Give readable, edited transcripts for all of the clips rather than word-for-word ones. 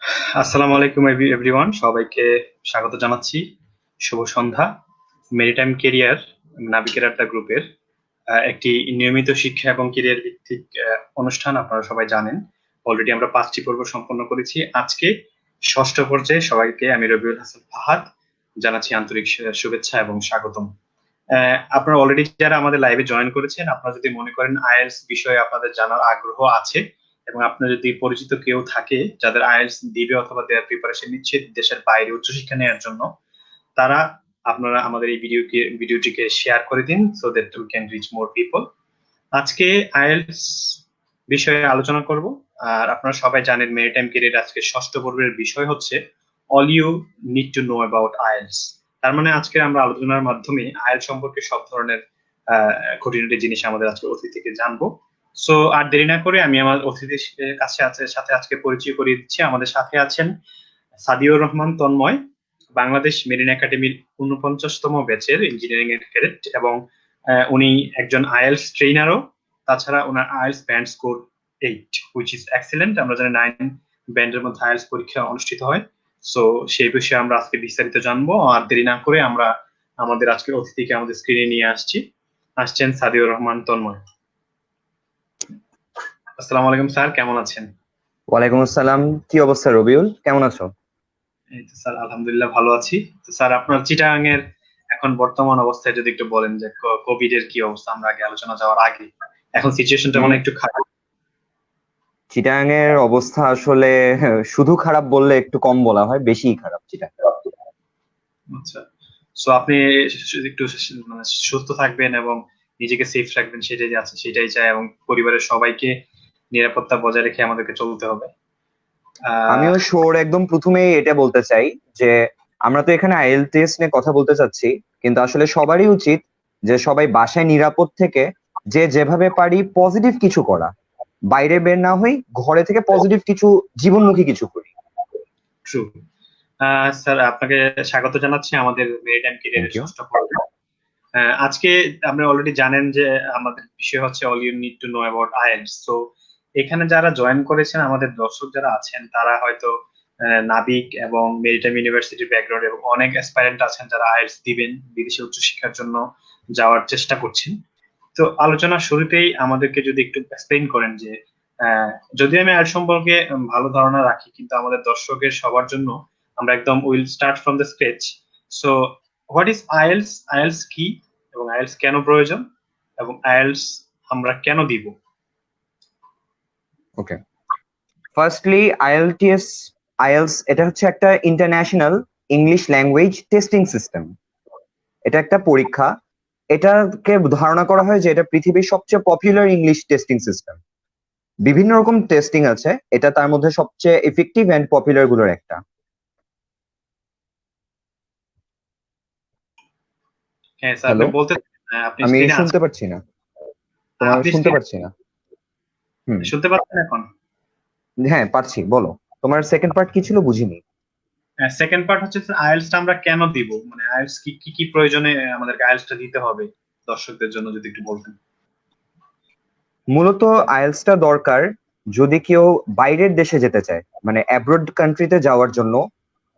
আসসালামু আলাইকুম এভরিওয়ান, সবাইকে স্বাগত জানাচ্ছি। শুভ সন্ধ্যা। মেরিটাইম কেরিয়ার নাবিকের আড্ডা গ্রুপের একটি নিয়মিত শিক্ষা এবং কেরিয়ার ভিত্তিক অনুষ্ঠান, আপনারা সবাই জানেন। অলরেডি আমরা 5টি পর্ব সম্পন্ন করেছি। আজকে ষষ্ঠ পর্যায়ে সবাইকে আমি রবিউল হাসান ফাহাদ জানাচ্ছি আন্তরিক শুভেচ্ছা এবং স্বাগতম। আপনারা অলরেডি যারা আমাদের লাইভে জয়েন করেছেন, আপনারা যদি মনে করেন আইএলটিএস বিষয়ে আপনাদের জানার আগ্রহ আছে এবং আপনার যদি পরিচিত কেউ থাকে যাদের আইএলটিএস দিবে অথবা দেওয়ার প্রিপারেশন নিচ্ছে দেশের বাইরে উচ্চশিক্ষা নেওয়ার জন্য, তারা আপনারা আমাদের এই ভিডিওটিকে শেয়ার করে দিন so that we can reach more people. আজকে আইএলটিএস বিষয়ে আলোচনা করব। আর আপনারা সবাই জানেন মেরিটাইম কেরিয়ার আজকে ষষ্ঠ পর্বের বিষয় হচ্ছে all you need to know about IELTS. তার মানে আজকে আমরা আলোচনার মাধ্যমে আইএলটিএস সম্পর্কে সব ধরনের খুঁটিনাটি জিনিস আমাদের আজকে অতিথি থেকে জানবো। সো আর দেরি না করে আমি আমার অতিথির সাথে আজকে পরিচয় করিয়ে দিচ্ছি। আমাদের সাথে আছেন সাদিউর রহমান তন্ময়, বাংলাদেশ মেরিন একাডেমির ৪৯তম ব্যাচের ইঞ্জিনিয়ারিং এর ক্যাডেট এবং উনি একজন আইএলটিএস ট্রেনারও। তাছাড়া ওনার IELTS band score 8 which is excellent. আমরা জানি 9 ব্যান্ডের মধ্যে আইএলটিএস পরীক্ষা অনুষ্ঠিত হয়। সো সেই বিষয়ে আমরা আজকে বিস্তারিত জানবো। আর দেরি না করে আমরা আমাদের আজকের অতিথিকে আমাদের স্ক্রিনে নিয়ে আসছেন সাদিউর রহমান তন্ময়। আসসালামু আলাইকুম স্যার, কেমন আছেন? ওয়ালাইকুম আসসালাম। কি অবস্থা রবিউল, কেমন আছো? এই তো স্যার, আলহামদুলিল্লাহ ভালো আছি। তো স্যার, আপনার চিটাগাং এর এখন বর্তমান অবস্থায় যদি একটু বলেন যে কোভিড এর কি অবস্থা, আমরা আগে আলোচনা যাওয়ার আগে। এখন সিচুয়েশনটা মানে একটু খারাপ। চিটাগাং এর অবস্থা আসলে শুধু খারাপ বললে একটু কম বলা হয়, বেশিই খারাপ চিটাগাং। আচ্ছা, সো আপনি একটু মানে সুস্থ থাকবেন এবং নিজেকে সেফ রাখবেন, সেটাই আছে, সেটাই চাই, এবং পরিবারের সবাইকে নিরাপত্তা বজায় রেখে আমাদেরকে চলতে হবে। আমিও শোর একদম প্রথমেই এটা বলতে চাই যে আমরা তো এখানে আইএলটিএস নিয়ে কথা বলতে চাচ্ছি, কিন্তু আসলে সবারই উচিত যে সবাই বাসায় নিরাপদ থেকে যে যেভাবে পারি পজিটিভ কিছু করা, বাইরে বের না হই, ঘরে থেকে পজিটিভ কিছু জীবনমুখী কিছু করি। ট্রু। স্যার, আপনাকে স্বাগত জানাচ্ছি আমাদের মেরিটাইম থ্যাংক ক্যারিয়ারের ইউ। ষষ্ঠ পর্বে। আজকে আপনি অলরেডি জানেন যে আমাদের বিষয় হচ্ছে all you need to know about IELTS. তো এখানে যারা জয়েন করেছেন, আমাদের দর্শক যারা আছেন, তারা হয়তো নাবিক এবং মেরিটাইম ইউনিভার্সিটি ব্যাকগ্রাউন্ড এবং অনেক অ্যাসপাইরেন্ট আছেন যারা আইএলটিএস দিবেন, বিদেশে উচ্চশিক্ষার জন্য যাওয়ার চেষ্টা করছেন। তো আলোচনার শুরুতেই আমাদেরকে যদি একটু এক্সপ্লেইন করেন যে যদি আমি আইএলটিএস সম্পর্কে ভালো ধারণা রাখি, কিন্তু আমাদের দর্শকের সবার জন্য আমরা একদম will start from the scratch. So what is IELTS, IELTS কি, এবং আইএলটিএস কেন প্রয়োজন, এবং আইএলটিএস আমরা কেন দিব? ওকে, ফার্স্টলি আইএলটিএস, আইএলস এটা হচ্ছে একটা international English language testing system. এটা একটা পরীক্ষা। এটাকে ধারণা করা হয় যে এটা পৃথিবীর সবচেয়ে পপুলার ইংলিশ টেস্টিং সিস্টেম। বিভিন্ন রকম টেস্টিং আছে, এটা তার মধ্যে সবচেয়ে এফেক্টিভ এন্ড পপুলার গুলোর একটা। হ্যাঁ স্যার, আপনি হ্যালো, বলতে আপনি আমি স্ক্রিনে শুনতে আছেন। পারছি না, তোমার আপনি শুনতে স্ক্রিনে পারছি না। হুম, শুনতে পাচ্ছেন এখন? হ্যাঁ পারছি, বলো। তোমার সেকেন্ড পার্ট কি ছিল বুঝিনি। সেকেন্ড পার্ট হচ্ছে আইএলটিএস আমরা কেন দিব, মানে আইএলটিএস কি কি কি প্রয়োজনে আমাদেরকে আইএলটিএস দিতে হবে, দর্শকদের জন্য যদি একটু বলতেন। মূলত আইএলসটা দরকার যদি কেউ বাইরের দেশে যেতে চায়, মানে অ্যাব্রড কান্ট্রিতে যাওয়ার জন্য।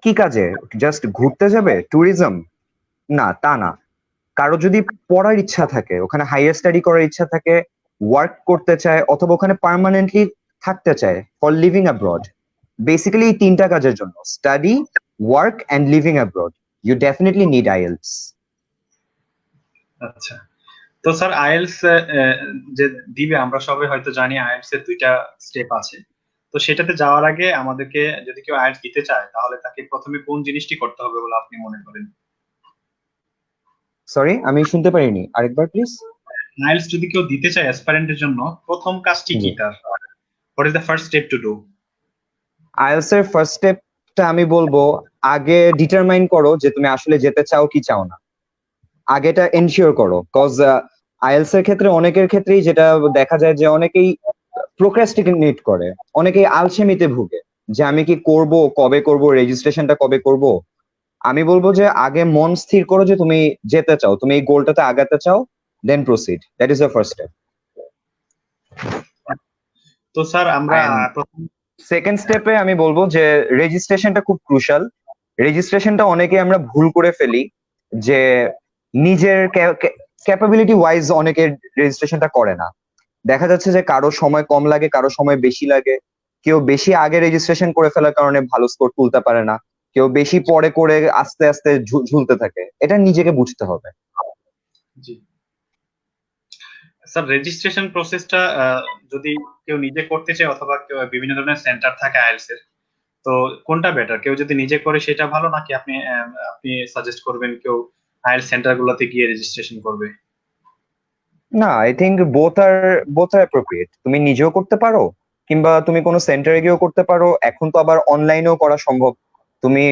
কি কাজে? জাস্ট ঘুরতে যাবে, ট্যুরিজম? না, তা না। কারো যদি পড়ার ইচ্ছা থাকে, ওখানে হাইয়ার স্টাডি করার ইচ্ছা থাকে, ওয়ার্ক করতে চায়, অথবা ওখানে পার্মানেন্টলি থাকতে চায়, ফর লিভিং অ্যাব্রড। বেসিক্যালি এই তিনটা কাজের জন্য, study, work and living abroad, you definitely need IELTS. আচ্ছা, তো স্যার আইএলটিএস যে দিবে, আমরা সবাই হয়তো জানি আইএলটিএস এর দুইটা স্টেপ আছে। তো সেটাতে যাওয়ার আগে আমাদেরকে, যদি কেউ আইএলটিএস দিতে চায়, তাহলে তাকে প্রথমে কোন জিনিসটি করতে হবে বলে আপনি মনে করেন? সরি, আমি শুনতে পারিনি, আরেকবার প্লিজ। আইএলটিএস যদি কেউ দিতে চায় অ্যাসপারেন্টের জন্য, প্রথম কাজটি জি, কি তার? What is the first step to do? IELTS এর ফার্স্ট স্টেপটা আমি বলবো, আগে ডিটারমাইন করো যে তুমি আসলে যেতে চাও কি চাও না। আগেটা এনশিওর করো, কজ আইএলস এর ক্ষেত্রে অনেকের ক্ষেত্রেই যেটা দেখা যায় যে অনেকেই প্রোক্রাস্টিনেট করে, অনেকেই আলসেমিতে ভুগে যে আমি কি করব, কবে করব, রেজিস্ট্রেশনটা কবে করব। আমি বলবো যে আগে মন স্থির করো যে তুমি যেতে চাও, তুমি এই গোলটাতে আগাতে চাও, then proceed, that is the first step. তো স্যার আমরা এন্ড প্রথম সেকেন্ড স্টেপে আমি বলবো যে রেজিস্ট্রেশনটা খুব ক্রুশাল। রেজিস্ট্রেশনটা অনেকে আমরা ভুল করে ফেলি, যে নিজের ক্যাপাবিলিটি ওয়াইজ অনেকে রেজিস্ট্রেশনটা করে না। দেখা যাচ্ছে যে কারো সময় কম লাগে, কারো সময় বেশি লাগে। কেউ বেশি আগে রেজিস্ট্রেশন করে ফেলার কারণে ভালো স্কোর তুলতে পারে না, কেউ বেশি পরে করে আস্তে আস্তে ঝুলতে থাকে। এটা নিজেকে বুঝতে হবে। জি স্যার, রেজিস্ট্রেশন প্রসেসটা যদি কেউ নিজে করতে চায় অথবা কেউ বিভিন্ন ধরনের সেন্টার থাকে আইএলটিএস এর, তো কোনটা বেটার? কেউ যদি নিজে করে সেটা ভালো, নাকি আপনি সাজেস্ট করবেন কেউ আইএলটিএস সেন্টার গুলোতে গিয়ে রেজিস্ট্রেশন করবে? না, I think both are appropriate. তুমি নিজেও করতে পারো, কিংবা তুমি কোনো সেন্টারে গিয়েও করতে পারো। এখন তো আবার অনলাইনেও করা সম্ভব। তুমি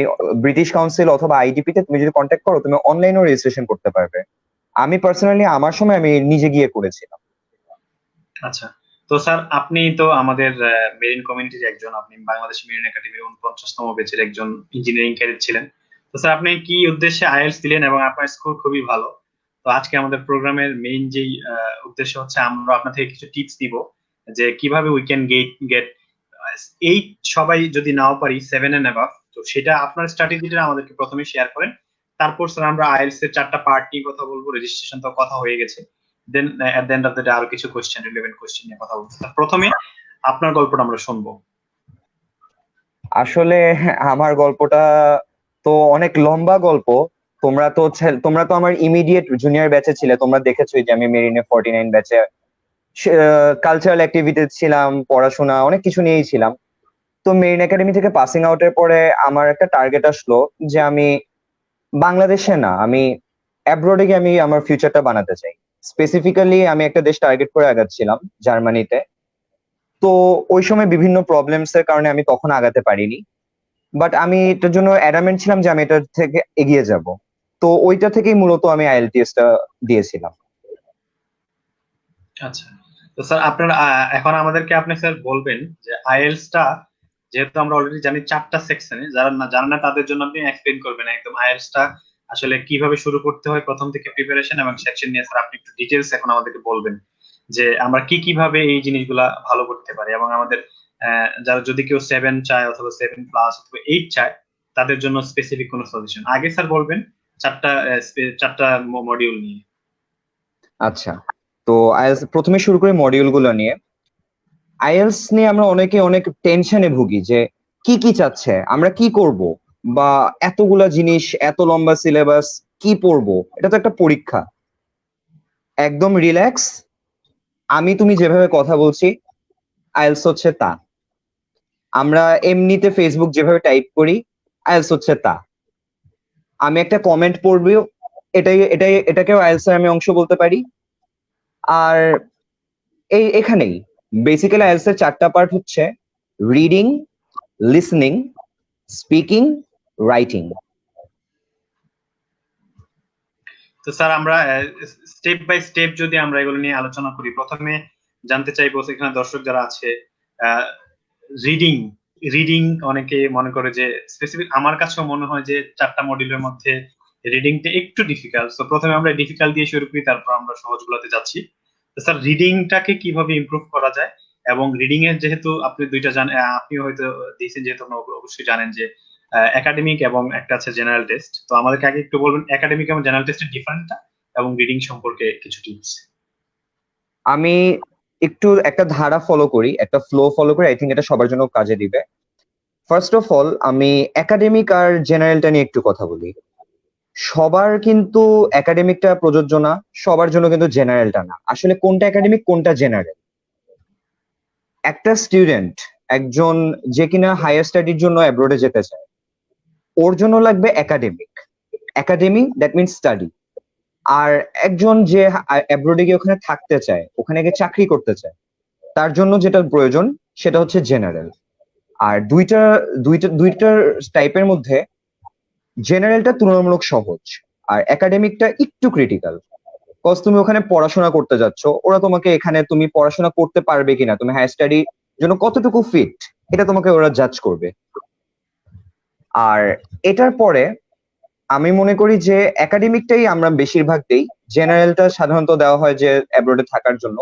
ব্রিটিশ কাউন্সিল অথবা আইডিপি তে তুমি যদি কন্ট্যাক্ট করো, তুমি অনলাইনেও রেজিস্ট্রেশন করতে পারবে। আমি পার্সোনালি আমার সময় আমি নিজে গিয়ে করেছিলাম। আচ্ছা, তো স্যার আপনি তো আমাদের মেরিন কমিউনিটির একজন, আপনি বাংলাদেশ মেরিন একাডেমির 49তম ব্যাচের একজন ইঞ্জিনিয়ারিং ক্যাডেট ছিলেন। তো স্যার, আপনি কি উদ্দেশ্যে আইএলটিএস দিলেন এবং আপনার স্কোর খুবই ভালো। তো আজকে আমাদের প্রোগ্রামের মেইন যেই উদ্দেশ্য হচ্ছে আমরা আপনার থেকে কিছু টিপস দিব যে কিভাবে উই ক্যান গেট 8, সবাই যদি নাও পারি 7 এন্ড অ্যাবাভ। তো সেটা আপনার স্ট্র্যাটেজিটা আমাদেরকে প্রথমে শেয়ার করেন। তারপর স্যার আমরা আইএলটিএস এর 4টা পার্ট নিয়ে কথা বলবো, রেজিস্ট্রেশন তো কথা হয়ে গেছে। Then at the end of the day আরো কিছু কোশ্চেন, রিলেভেন্ট কোশ্চেন নিয়ে কথা বলবো। প্রথমে আপনার গল্পটা আমরা শুনবো। আসলে আমার গল্পটা তো অনেক লম্বা গল্প। তোমরা তো আমার ইমিডিয়েট জুনিয়র ব্যাচে ছিলে, তোমরা দেখেছোই যে আমি মেরিনে 49 ব্যাচে কালচারাল অ্যাক্টিভিটি ছিলাম, পড়াশোনা অনেক কিছু নিয়েই ছিলাম। তো মেরিন একাডেমি থেকে পাসিং আউটের পরে আমার একটা টার্গেট আসলো যে আমি বাংলাদেশে না, আমি অ্যাব্রোডে গিয়ে আমি আমার ফিউচারটা বানাতে চাই। স্পেসিফিক্যালি আমি একটা দেশ টার্গেট করে আগাচ্ছিলাম, জার্মানিতে। তো ওই সময় বিভিন্ন প্রবলেমস এর কারণে আমি তখন আগাতে পারিনি। বাট আমি এটার জন্য অ্যাডামেন্ট ছিলাম যে আমি এটার থেকে এগিয়ে যাব। তো ওইটা থেকেই মূলত আমি আইএলটিএস টা দিয়েছিলাম। আচ্ছা, তো স্যার আপনার এখন আমাদেরকে আপনি স্যার বলবেন যে আইএলটিএস টা, যেহেতু আমরা অলরেডি জানি 4টা সেকশনে, যারা না জানে না তাদের জন্য আপনি এক্সপ্লেইন করবেন একদম আইএলটিএস টা আসলে কিভাবে শুরু করতে হয় প্রথম থেকে প্রিপারেশন এবং সেকশন নিয়ে। স্যার আপনি একটু ডিটেলস এখন আমাদেরকে বলবেন যে আমরা কিভাবে এই জিনিসগুলা ভালো করতে পারি, এবং আমাদের যারা যদি কেউ 7 চায় অথবা 7+ অথবা 8 চায়, তাদের জন্য স্পেসিফিক কোনো সাজেশন। আগে স্যার বলবেন 4টা মডিউল নিয়ে। আচ্ছা, তো আইএলটিএস প্রথমে শুরু করি মডিউল গুলো নিয়ে। আইএলটিএস নিয়ে আমরা অনেকে অনেক টেনশনে ভুগি যে কি কি চাচ্ছে, আমরা কি করব, বা এতগুলা জিনিস, এত লম্বা সিলেবাস, কি পড়বো। এটা তো একটা পরীক্ষা। একদম রিল্যাক্স। তুমি যেভাবে কথা বলছি, আইএলটিএস হচ্ছে তা। আমরা এমনিতে ফেসবুক যেভাবে টাইপ করি, আইএলটিএস হচ্ছে তা। আমি একটা কমেন্ট পড়বো, এটাকেও আইএলটিএস এর আমি অংশ বলতে পারি। আর এখানেই বেসিক্যালি আইএলটিএস এর 4টা পার্ট হচ্ছে: রিডিং, লিসনিং, স্পিকিং, রাইটিং। তো স্যার আমরা স্টেপ বাই স্টেপ যদি আমরা এগুলো নিয়ে আলোচনা করি, প্রথমে জানতে চাইবো এখানে দর্শক যারা আছে, রিডিং রিডিং অনেকে মনে করে যে স্পেসিফিক, আমার কাছেও মনে হয় যে 4টা মডিউলের মধ্যে রিডিংটা একটু ডিফিকাল্ট। তো প্রথমে আমরা ডিফিকাল্ট দিয়ে শুরু করি, তারপর আমরা সহজগুলোতে যাচ্ছি। তো স্যার, রিডিংটাকে কিভাবে ইমপ্রুভ করা যায়? এবং রিডিং এর যেহেতু আপনি দুইটা জানেন, আপনি হয়তো দিয়েছেন, যেহেতু আপনি অবশ্যই জানেন যে একাডেমিক এবং একটা আছে জেনারেল টেস্ট। তো আমাদেরকে আগে একটু বলবেন একাডেমিক এবং জেনারেল টেস্টের ডিফারেন্টটা এবং রিডিং সম্পর্কে কিছু টিপস। আমি একটু একটা ধারা ফলো করি, একটা ফ্লো ফলো করি। আই থিঙ্ক এটা সবার জন্য কাজে দিবে। ফার্স্ট অফ অল, আমি একাডেমিক আর জেনারেলটা নিয়ে একটু কথা বলি। সবার কিন্তু একাডেমিকটা প্রযোজ্য না, সবার জন্য কিন্তু জেনারেলটা না। আসলে কোনটা একাডেমিক, কোনটা জেনারেল? একটা স্টুডেন্ট, একজন যে কিনা হায়ার স্টাডির জন্য অ্যাব্রোডে যেতে চায়, ওর জন্য লাগবে academic. Academy that means study. আর একজন যে অ্যাব্রোডে গিয়ে ওখানে থাকতে চায়, ওখানে গিয়ে চাকরি করতে চায়, তার জন্য যেটা প্রয়োজন সেটা হচ্ছে জেনারেল। আর দুইটা দুইটা দুইটার টাইপের মধ্যে জেনারেলটা তুলনামূলক সহজ, আর একাডেমিকটা একটু ক্রিটিক্যাল। কজ তুমি ওখানে পড়াশোনা করতে যাচ্ছ, ওরা তোমাকে এখানে তুমি পড়াশোনা করতে পারবে কিনা, তুমি হায়ার স্টাডি জন্য কতটুকু ফিট, এটা তোমাকে ওরা জাজ করবে। আর এটার পরে আমি মনে করি যে একাডেমিকটাই আমরা বেশিরভাগ দেই, জেনারেলটা সাধারণত দেওয়া হয় যে অ্যাব্রোডে থাকার জন্য।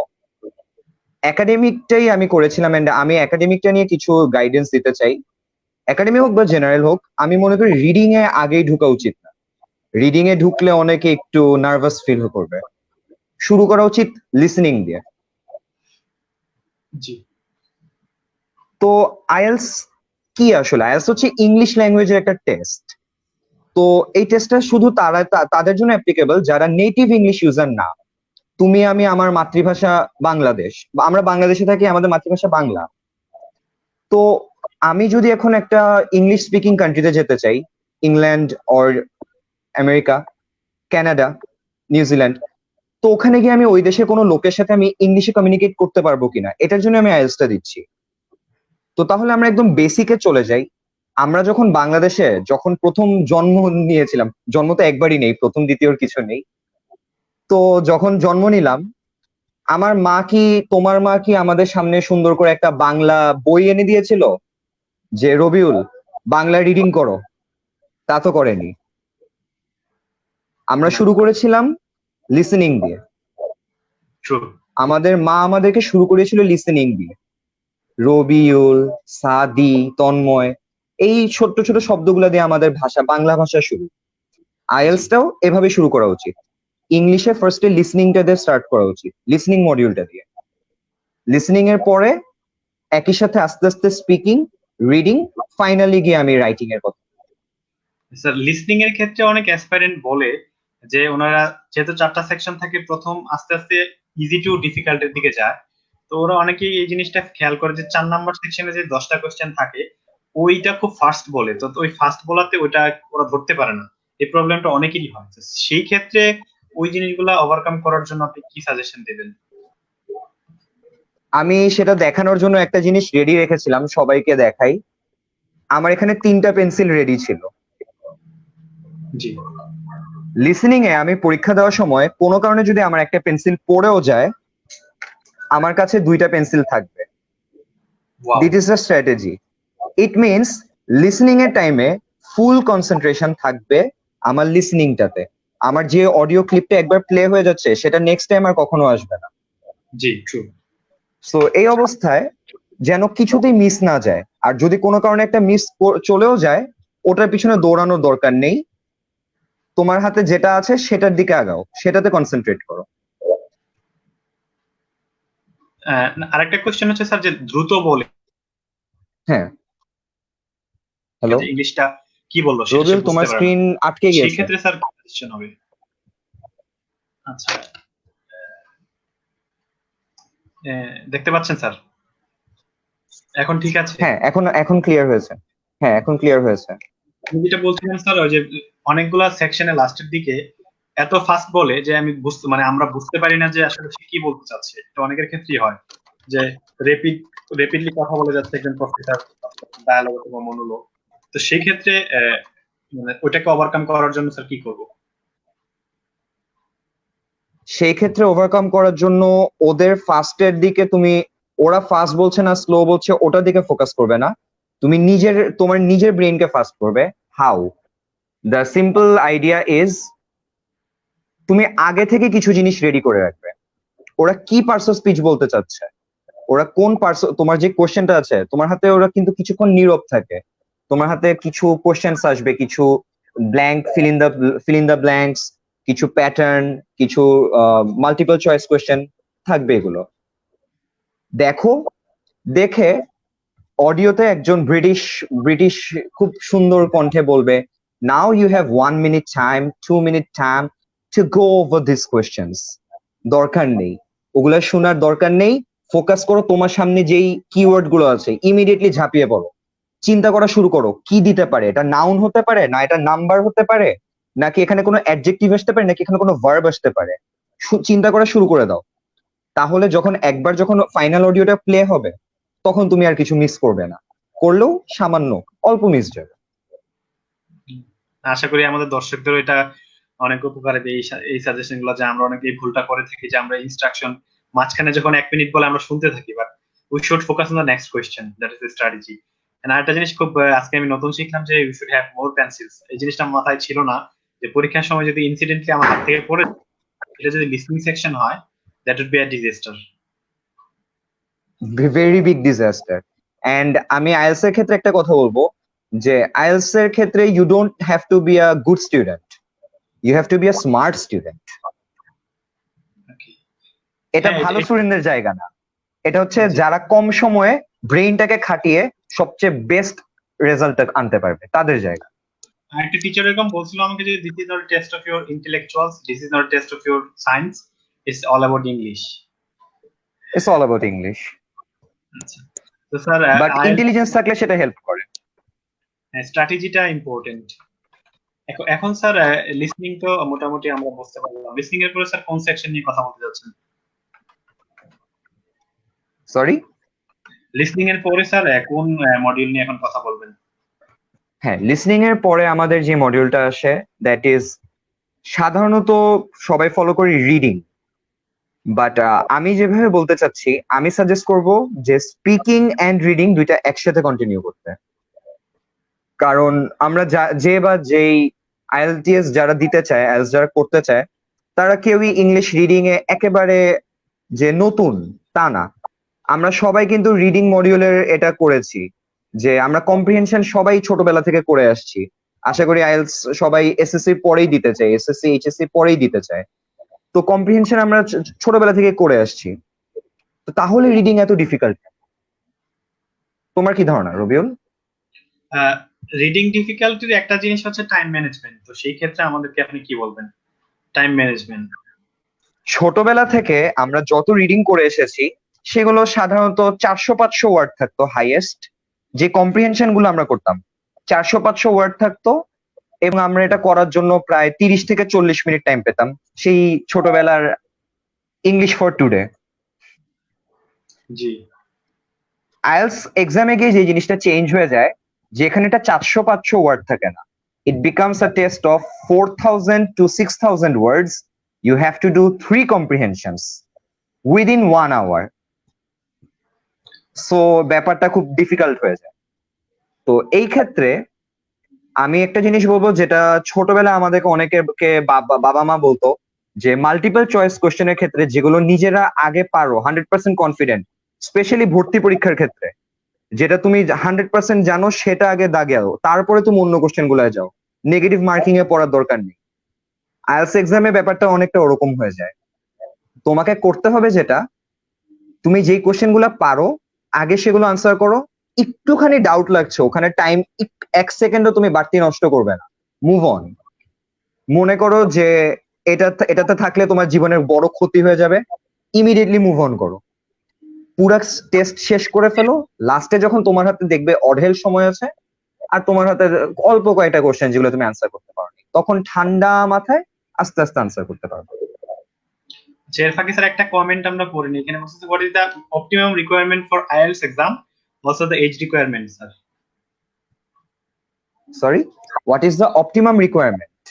একাডেমিকটাই আমি করেছিলাম, এন্ড আমি একাডেমিকটা নিয়ে কিছু গাইডেন্স দিতে চাই। একাডেমি হোক বা জেনারেল হোক, আমি মনে করি রিডিং এ আগেই ঢোকা উচিত না। রিডিং এ ঢুকলে অনেকে একটু নার্ভাস ফিল করবে। শুরু করা উচিত লিসেনিং দিয়ে। জি তো আইএলস কি আসলে? আইএলস হচ্ছে ইংলিশ ল্যাঙ্গুয়েজের একটা টেস্ট। তো এই টেস্টটা শুধু তাদের জন্য অ্যাপ্লিকেবল যারা নেটিভ ইংলিশ ইউজার না। তুমি আমি, আমার মাতৃভাষা বাংলাদেশ, বা আমরা বাংলাদেশে থাকি, আমাদের মাতৃভাষা বাংলা। তো আমি যদি এখন একটা ইংলিশ স্পিকিং কান্ট্রিতে যেতে চাই, England or America, Canada, New Zealand, তো ওখানে গিয়ে আমি ওই দেশের কোনো লোকের সাথে আমি ইংলিশে কমিউনিকেট করতে পারবো কিনা, এটার জন্য আমি আইএলটিএসটা দিচ্ছি। তো তাহলে আমরা একদম বেসিকে চলে যাই। আমরা যখন বাংলাদেশে যখন প্রথম জন্ম নিয়েছিলাম, জন্ম তো একবারই নেই, প্রথম দ্বিতীয়র কিছু নেই। তো যখন জন্ম নিলাম, আমার মা কি, তোমার মা কি আমাদের সামনে সুন্দর করে একটা বাংলা বই এনে দিয়েছিল যে রবিউল বাংলা রিডিং করো? তা তো করেনি। আমরা না, শুরু করেছিলাম লিসেনিং দিয়ে। ট্রু। আমাদের মা আমাদেরকে শুরু করেছিল লিসেনিং দিয়ে। রবিউল, সাদি, তন্ময়, এই ছোট্ট ছোট শব্দগুলো দিয়ে আমাদের ভাষা, বাংলা ভাষা শুরু। জি আইএলসটাও এভাবে শুরু করা উচিত। ইংলিশে ফার্স্টে লিসনিংটা দিয়ে স্টার্ট করা উচিত, লিসনিং মডিউলটা দিয়ে। লিসনিং এর পরে একই সাথে আস্তে আস্তে স্পিকিং, রিডিং, ফাইনালি গিয়ে আমি রাইটিং এর কথা। স্যার, লিসনিং এর ক্ষেত্রে অনেক অ্যাসপাইরেন্ট বলে যে ওনারা যেহেতু 4টা সেকশন থাকে, প্রথম আস্তে আস্তে ইজি টু ডিফিকাল্ট এর দিকে যায়। তো ওরা অনেকেই এই জিনিসটা খেয়াল করে যে 4 নাম্বার সেকশনে যে 10টা কোশ্চেন থাকে ওইটা খুব ফাস্ট বলে, তো ওই ফাস্ট বলাতে ওইটা ওরা ধরতে পারে না। এই প্রবলেমটা অনেকেরই হয়। তো সেই ক্ষেত্রে ওই জিনিসগুলা ওভারকাম করার জন্য আপনি কি সাজেশন দেবেন? আমি সেটা দেখানোর জন্য একটা জিনিস রেডি রেখেছিলাম, সবাইকে দেখাই। আমার এখানে 3টা পেন্সিল রেডি ছিল। জি। লিসেনিং এ আমি পরীক্ষা দেওয়ার সময় কোনো কারণে যদি আমার একটা পেন্সিল পড়েও যায়, আমার কাছে 2টা পেন্সিল থাকবে। Wow. This is a strategy. It means listening এর টাইমে ফুল কনসেন্ট্রেশন থাকবে আমার লিসেনিংটাতে। আমার যে অডিও ক্লিপটা একবার প্লে হয়ে যাচ্ছে সেটা নেক্সট টাইম আর কখনো আসবে না। জি ট্রু। সো এই অবস্থায় যেন কিছুতেই মিস না যায়, আর যদি কোনো কারণে একটা মিস চলেও যায়, ওটার পিছনে দৌড়ানোর দরকার নেই। তোমার হাতে যেটা আছে সেটার দিকে আগাও, সেটাতে কনসেন্ট্রেট করো। আরেকটা কোশ্চেন হচ্ছে স্যার, যে দ্রুত বলে হ্যাঁ, হ্যালো যে ইংলিশটা কি বললো সেটা সে রবিউল, তোমার বুঝতে পারে না, স্ক্রিন আটকে সেই গিয়েছে। ক্ষেত্রে স্যার কোশ্চেন হবে। আচ্ছা, দেখতে পাচ্ছেন স্যার? এখন ঠিক আছে? হ্যাঁ, এখন এখন ক্লিয়ার হয়েছে। হ্যাঁ, এখন ক্লিয়ার হয়েছে। আমি যেটা বলছিলাম স্যার, ওই যে অনেকগুলা সেকশনে লাস্টের দিকে এত ফাস্ট বলে যে আমি বুঝতে, মানে আমরা বুঝতে পারি না যে আসলে সে কি বলতে চাচ্ছে। এটা অনেকের ক্ষেত্রেই হয় যে রেপিড রেপিডলি কথা বলে যাচ্ছে একজন প্রফেসর, ডায়ালগ অথবা মনোলগ। তো সেই ক্ষেত্রে মানে ওইটাকে ওভারকাম করার জন্য স্যার কি করব? সেই ক্ষেত্রে ওভারকাম করার জন্য ওদের ফাস্টের দিকে তুমি, ওরা ফাস্ট বলছে না স্লো বলছে ওটার দিকে ফোকাস করবে না। তুমি তোমার নিজের ব্রেনকে ফাস্ট করবে। How? The simple idea is, তুমি আগে থেকে কিছু জিনিস রেডি করে রাখবে। ওরা কি পার্টস অফ স্পিচ বলতে চাচ্ছে, ওরা কোন পার্টস, তোমার যে কোশ্চেনটা আছে তোমার হাতে, ওরা কিন্তু কিছুক্ষণ নীরব থাকে। তোমার হাতে কিছু কোশ্চেন্স আসবে, কিছু blank, fill in the blanks, কিছু প্যাটার্ন, কিছু মাল্টিপল চয়েস কোশ্চেন থাকবে। এগুলো দেখো, দেখে অডিওতে একজন ব্রিটিশ ব্রিটিশ খুব সুন্দর কণ্ঠে বলবে, now you have 1 minute time, 2 minute time to go over this questions. দরকার নেই, ওগুলা শোনার দরকার নেই। ফোকাস করো তোমার সামনে যেই কিওয়ার্ড গুলো আছে, ইমিডিয়েটলি ঝাঁপিয়ে পড়ো। চিন্তা করা শুরু করো কি দিতে পারে, এটা নাউন হতে পারে, না এটা নাম্বার হতে পারে, নাকি এখানে কোনো অ্যাডজেক্টিভ আসতে পারে, নাকি এখানে কোনো ভার্ব আসতে পারে। চিন্তা করা শুরু করে দাও। তাহলে যখন ফাইনাল অডিওটা প্লে হবে, তখন তুমি আর কিছু মিস করবে না। করলেও সামান্য অল্প মিস যাবে। আশা করি আমাদের দর্শকদের এটা অনেক উপকার হবে, এই সাজেশন গুলো। যে আমরা অনেক এই ভুলটা করে থাকি যে আমরা ইনস্ট্রাকশন মাঝখানে যখন 1 মিনিট বলে আমরা শুনতে থাকি, but we should focus on the next question, that is the strategy. And আরেকটা জিনিস খুব আজকে আমি নতুন শিখলাম যে we should have more pencils. এই জিনিসটা আমার মাথায় ছিল না, যে পরীক্ষার সময় যদি ইনসিডেন্টলি আমার হাত থেকে পড়ে, এটা যদি লিসনিং সেকশন হয়, that would be a disaster. Very big disaster. And আমি আইএলস এর ক্ষেত্রে একটা কথা বলবো যে আইএলস এর ক্ষেত্রে you don't have to be a good student, you have to be a smart student. Okay. এটা হ্যাঁ, ভালো স্টুডেন্টদের জায়গা না, এটা হচ্ছে জি। যারা কম সময়ে ব্রেইনটাকে খাটিয়ে সবচেয়ে বেস্ট রেজাল্ট আনতে পারবে তাদের জায়গা। একটা টিচার এরকম বলছিল আমাকে যে this is not test of your intellectuals, this is not test of your science, it's all about English. It's all about English, আচ্ছা, তো স্যার বাট ইন্টেলিজেন্স থাকলে সেটা হেল্প করে। স্ট্র্যাটেজিটা ইম্পর্টেন্ট। এখন স্যার লিসনিং তো মোটামুটি আমরা বুঝতে পারলাম, লিসনিং এর পরে স্যার কোন সেকশন নিয়ে কথা বলতে যাচ্ছেন? সরি, লিসনিং এর পরে স্যার কোন মডিউল নিয়ে এখন কথা বলবেন? হ্যাঁ, লিসনিং এর পরে আমাদের যে মডিউলটা আসে দ্যাট ইজ সাধারণত সবাই ফলো করি রিডিং, বাট আমি যেভাবে বলতে চাচ্ছি আমি সাজেস্ট করব যে স্পিকিং এন্ড রিডিং দুইটা একসাথে কন্টিনিউ করতে। কারণ আমরা যে বা যেই আইএলটিএস যারা দিতে চায়, আইএলটিএস যারা করতে চায়, তারা কেউই ইংলিশ রিডিং এ একেবারে যে নতুন তা না। আমরা সবাই কিন্তু রিডিং মডিউলের এটা করেছি, যে আমরা কম্প্রিহেনশন সবাই ছোটবেলা থেকে করে আসছি। আশা করি আইএলটিএস সবাই এসএসসি পরেই দিতে চায়, এসএসসি এইচএসসি পরেই দিতে চায়। তো কম্প্রিহেনশন আমরা ছোটবেলা থেকে করে আসছি, তো তাহলে রিডিং এত ডিফিকাল্ট? তোমার কি ধারণা রবিউল? রিডিং ডিফিকাল্টির একটা জিনিস হচ্ছে টাইম ম্যানেজমেন্ট, তো সেই ক্ষেত্রে আমাদেরকে আপনি কি বলবেন? Time management. ছোটবেলা থেকে আমরা যত রিডিং করে এসেছি সেগুলো সাধারণত 400-500 ওয়ার্ড থাকতো হাইয়েস্ট। যে কম্প্রিহেনশন গুলো আমরা করতাম 400-500 ওয়ার্ড থাকতো, এবং আমরা এটা করার জন্য প্রায় 30 থেকে 40 মিনিট টাইম পেতাম, সেই ছোটবেলার English for today. G. IELTS এক্সামে গিয়ে যে জিনিসটা চেঞ্জ হয়ে যায়, যেখানে এটা 400-500 ওয়ার্ড থাকে না, it becomes a test of 4000 to 6000 words. You have to do 3 comprehensions within 1 hour. So ব্যাপারটা খুব ডিফিকাল্ট হয়ে যায়। তো এই ক্ষেত্রে আমি একটা জিনিস বলবো, যেটা ছোটবেলা আমাদেরকে অনেকে বাবা মা বলতো, যে মাল্টিপল চয়েস কোশ্চেনের ক্ষেত্রে যেগুলো নিজেরা আগে পারো 100% কনফিডেন্ট, স্পেশালি ভর্তি পরীক্ষার ক্ষেত্রে যেটা তুমি 100% জানো সেটা আগে দাগেও, তারপরে তুমি অন্য কোশ্চেন গুলায় যাও, নেগেটিভ মার্কিং এ পড়ার দরকার নেই। আইএলটিএস এক্সামে ব্যাপারটা অনেকটা ওরকম হয়ে যায়। তোমাকে করতে হবে যেটা, তুমি যেই কোশ্চেন গুলা পারো আগে সেগুলো আনসার করো। একটুখানি ডাউট লাগছে ওখানে, টাইম 1 সেকেন্ডও তুমি বাড়তি নষ্ট করবে না, মুভ অন। মনে করো যে এটাতে থাকলে তোমার জীবনের বড় ক্ষতি হয়ে যাবে, ইমিডিয়েটলি মুভ অন করো, পুরা টেস্ট শেষ করে ফেলো। লাস্টে যখন তোমার হাতে দেখবে অঢেল সময় আছে আর তোমার হাতে অল্প কয়েকটা কোশ্চেন যেগুলো তুমি আনসার করতে পারোনি, তখন ঠান্ডা মাথায় আস্তে আস্তে আনসার করতে পারবে। এর ফাঁকে স্যার একটা কমেন্ট আমরা পড়িনি, এখানে বলছে what is the optimum requirement for IELTS exam, also the age requirement sir. Sorry, what is the optimum requirement?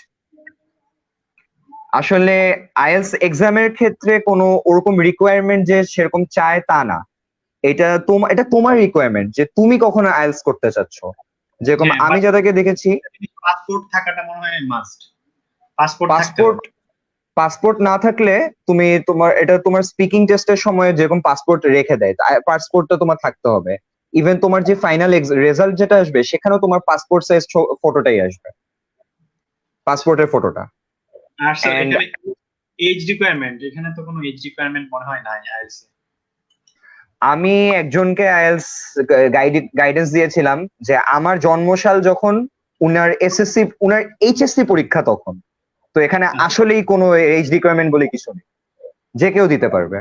আসলে আইএলটিএস এক্সামের ক্ষেত্রে কোনো ওরকম রিকোয়ারমেন্ট যে সেরকম চায় তা না। এটা তোমার রিকোয়ারমেন্ট যে তুমি কখন আইএলটিএস করতে চাচ্ছ। যেরকম হ্যাঁ, আমি যাদেরকে দেখেছি, পাসপোর্ট থাকাটা মনে হয় মাস্ট, পাসপোর্ট থাকতে পাসপোর্ট হবে। পাসপোর্ট না থাকলে তুমি তোমার স্পিকিং টেস্টের সময় যেরকম পাসপোর্ট রেখে দেয়, পাসপোর্টটা তোমার থাকতে হবে। ইভেন তোমার যে ফাইনাল রেজাল্ট যেটা আসবে সেখানেও তোমার পাসপোর্ট সাইজ ফটোটাই আসবে, পাসপোর্টের ফটোটা। আর স্যার এন্ড এখানে এজ রিকোয়ারমেন্ট, এখানে তো কোনো এজ রিকোয়ারমেন্ট মনে হয় নাই আইএলটিএস। আমি একজনকে আইএলটিএস গাইডেন্স দিয়েছিলাম যে আমার জন্মসাল যখন উনার এইচএসসি পরীক্ষা তখন, তো এখানে আসলেই কোনো এজ রিকোয়ারমেন্ট বলে কিছু নেই, যে কেউ দিতে পারবে।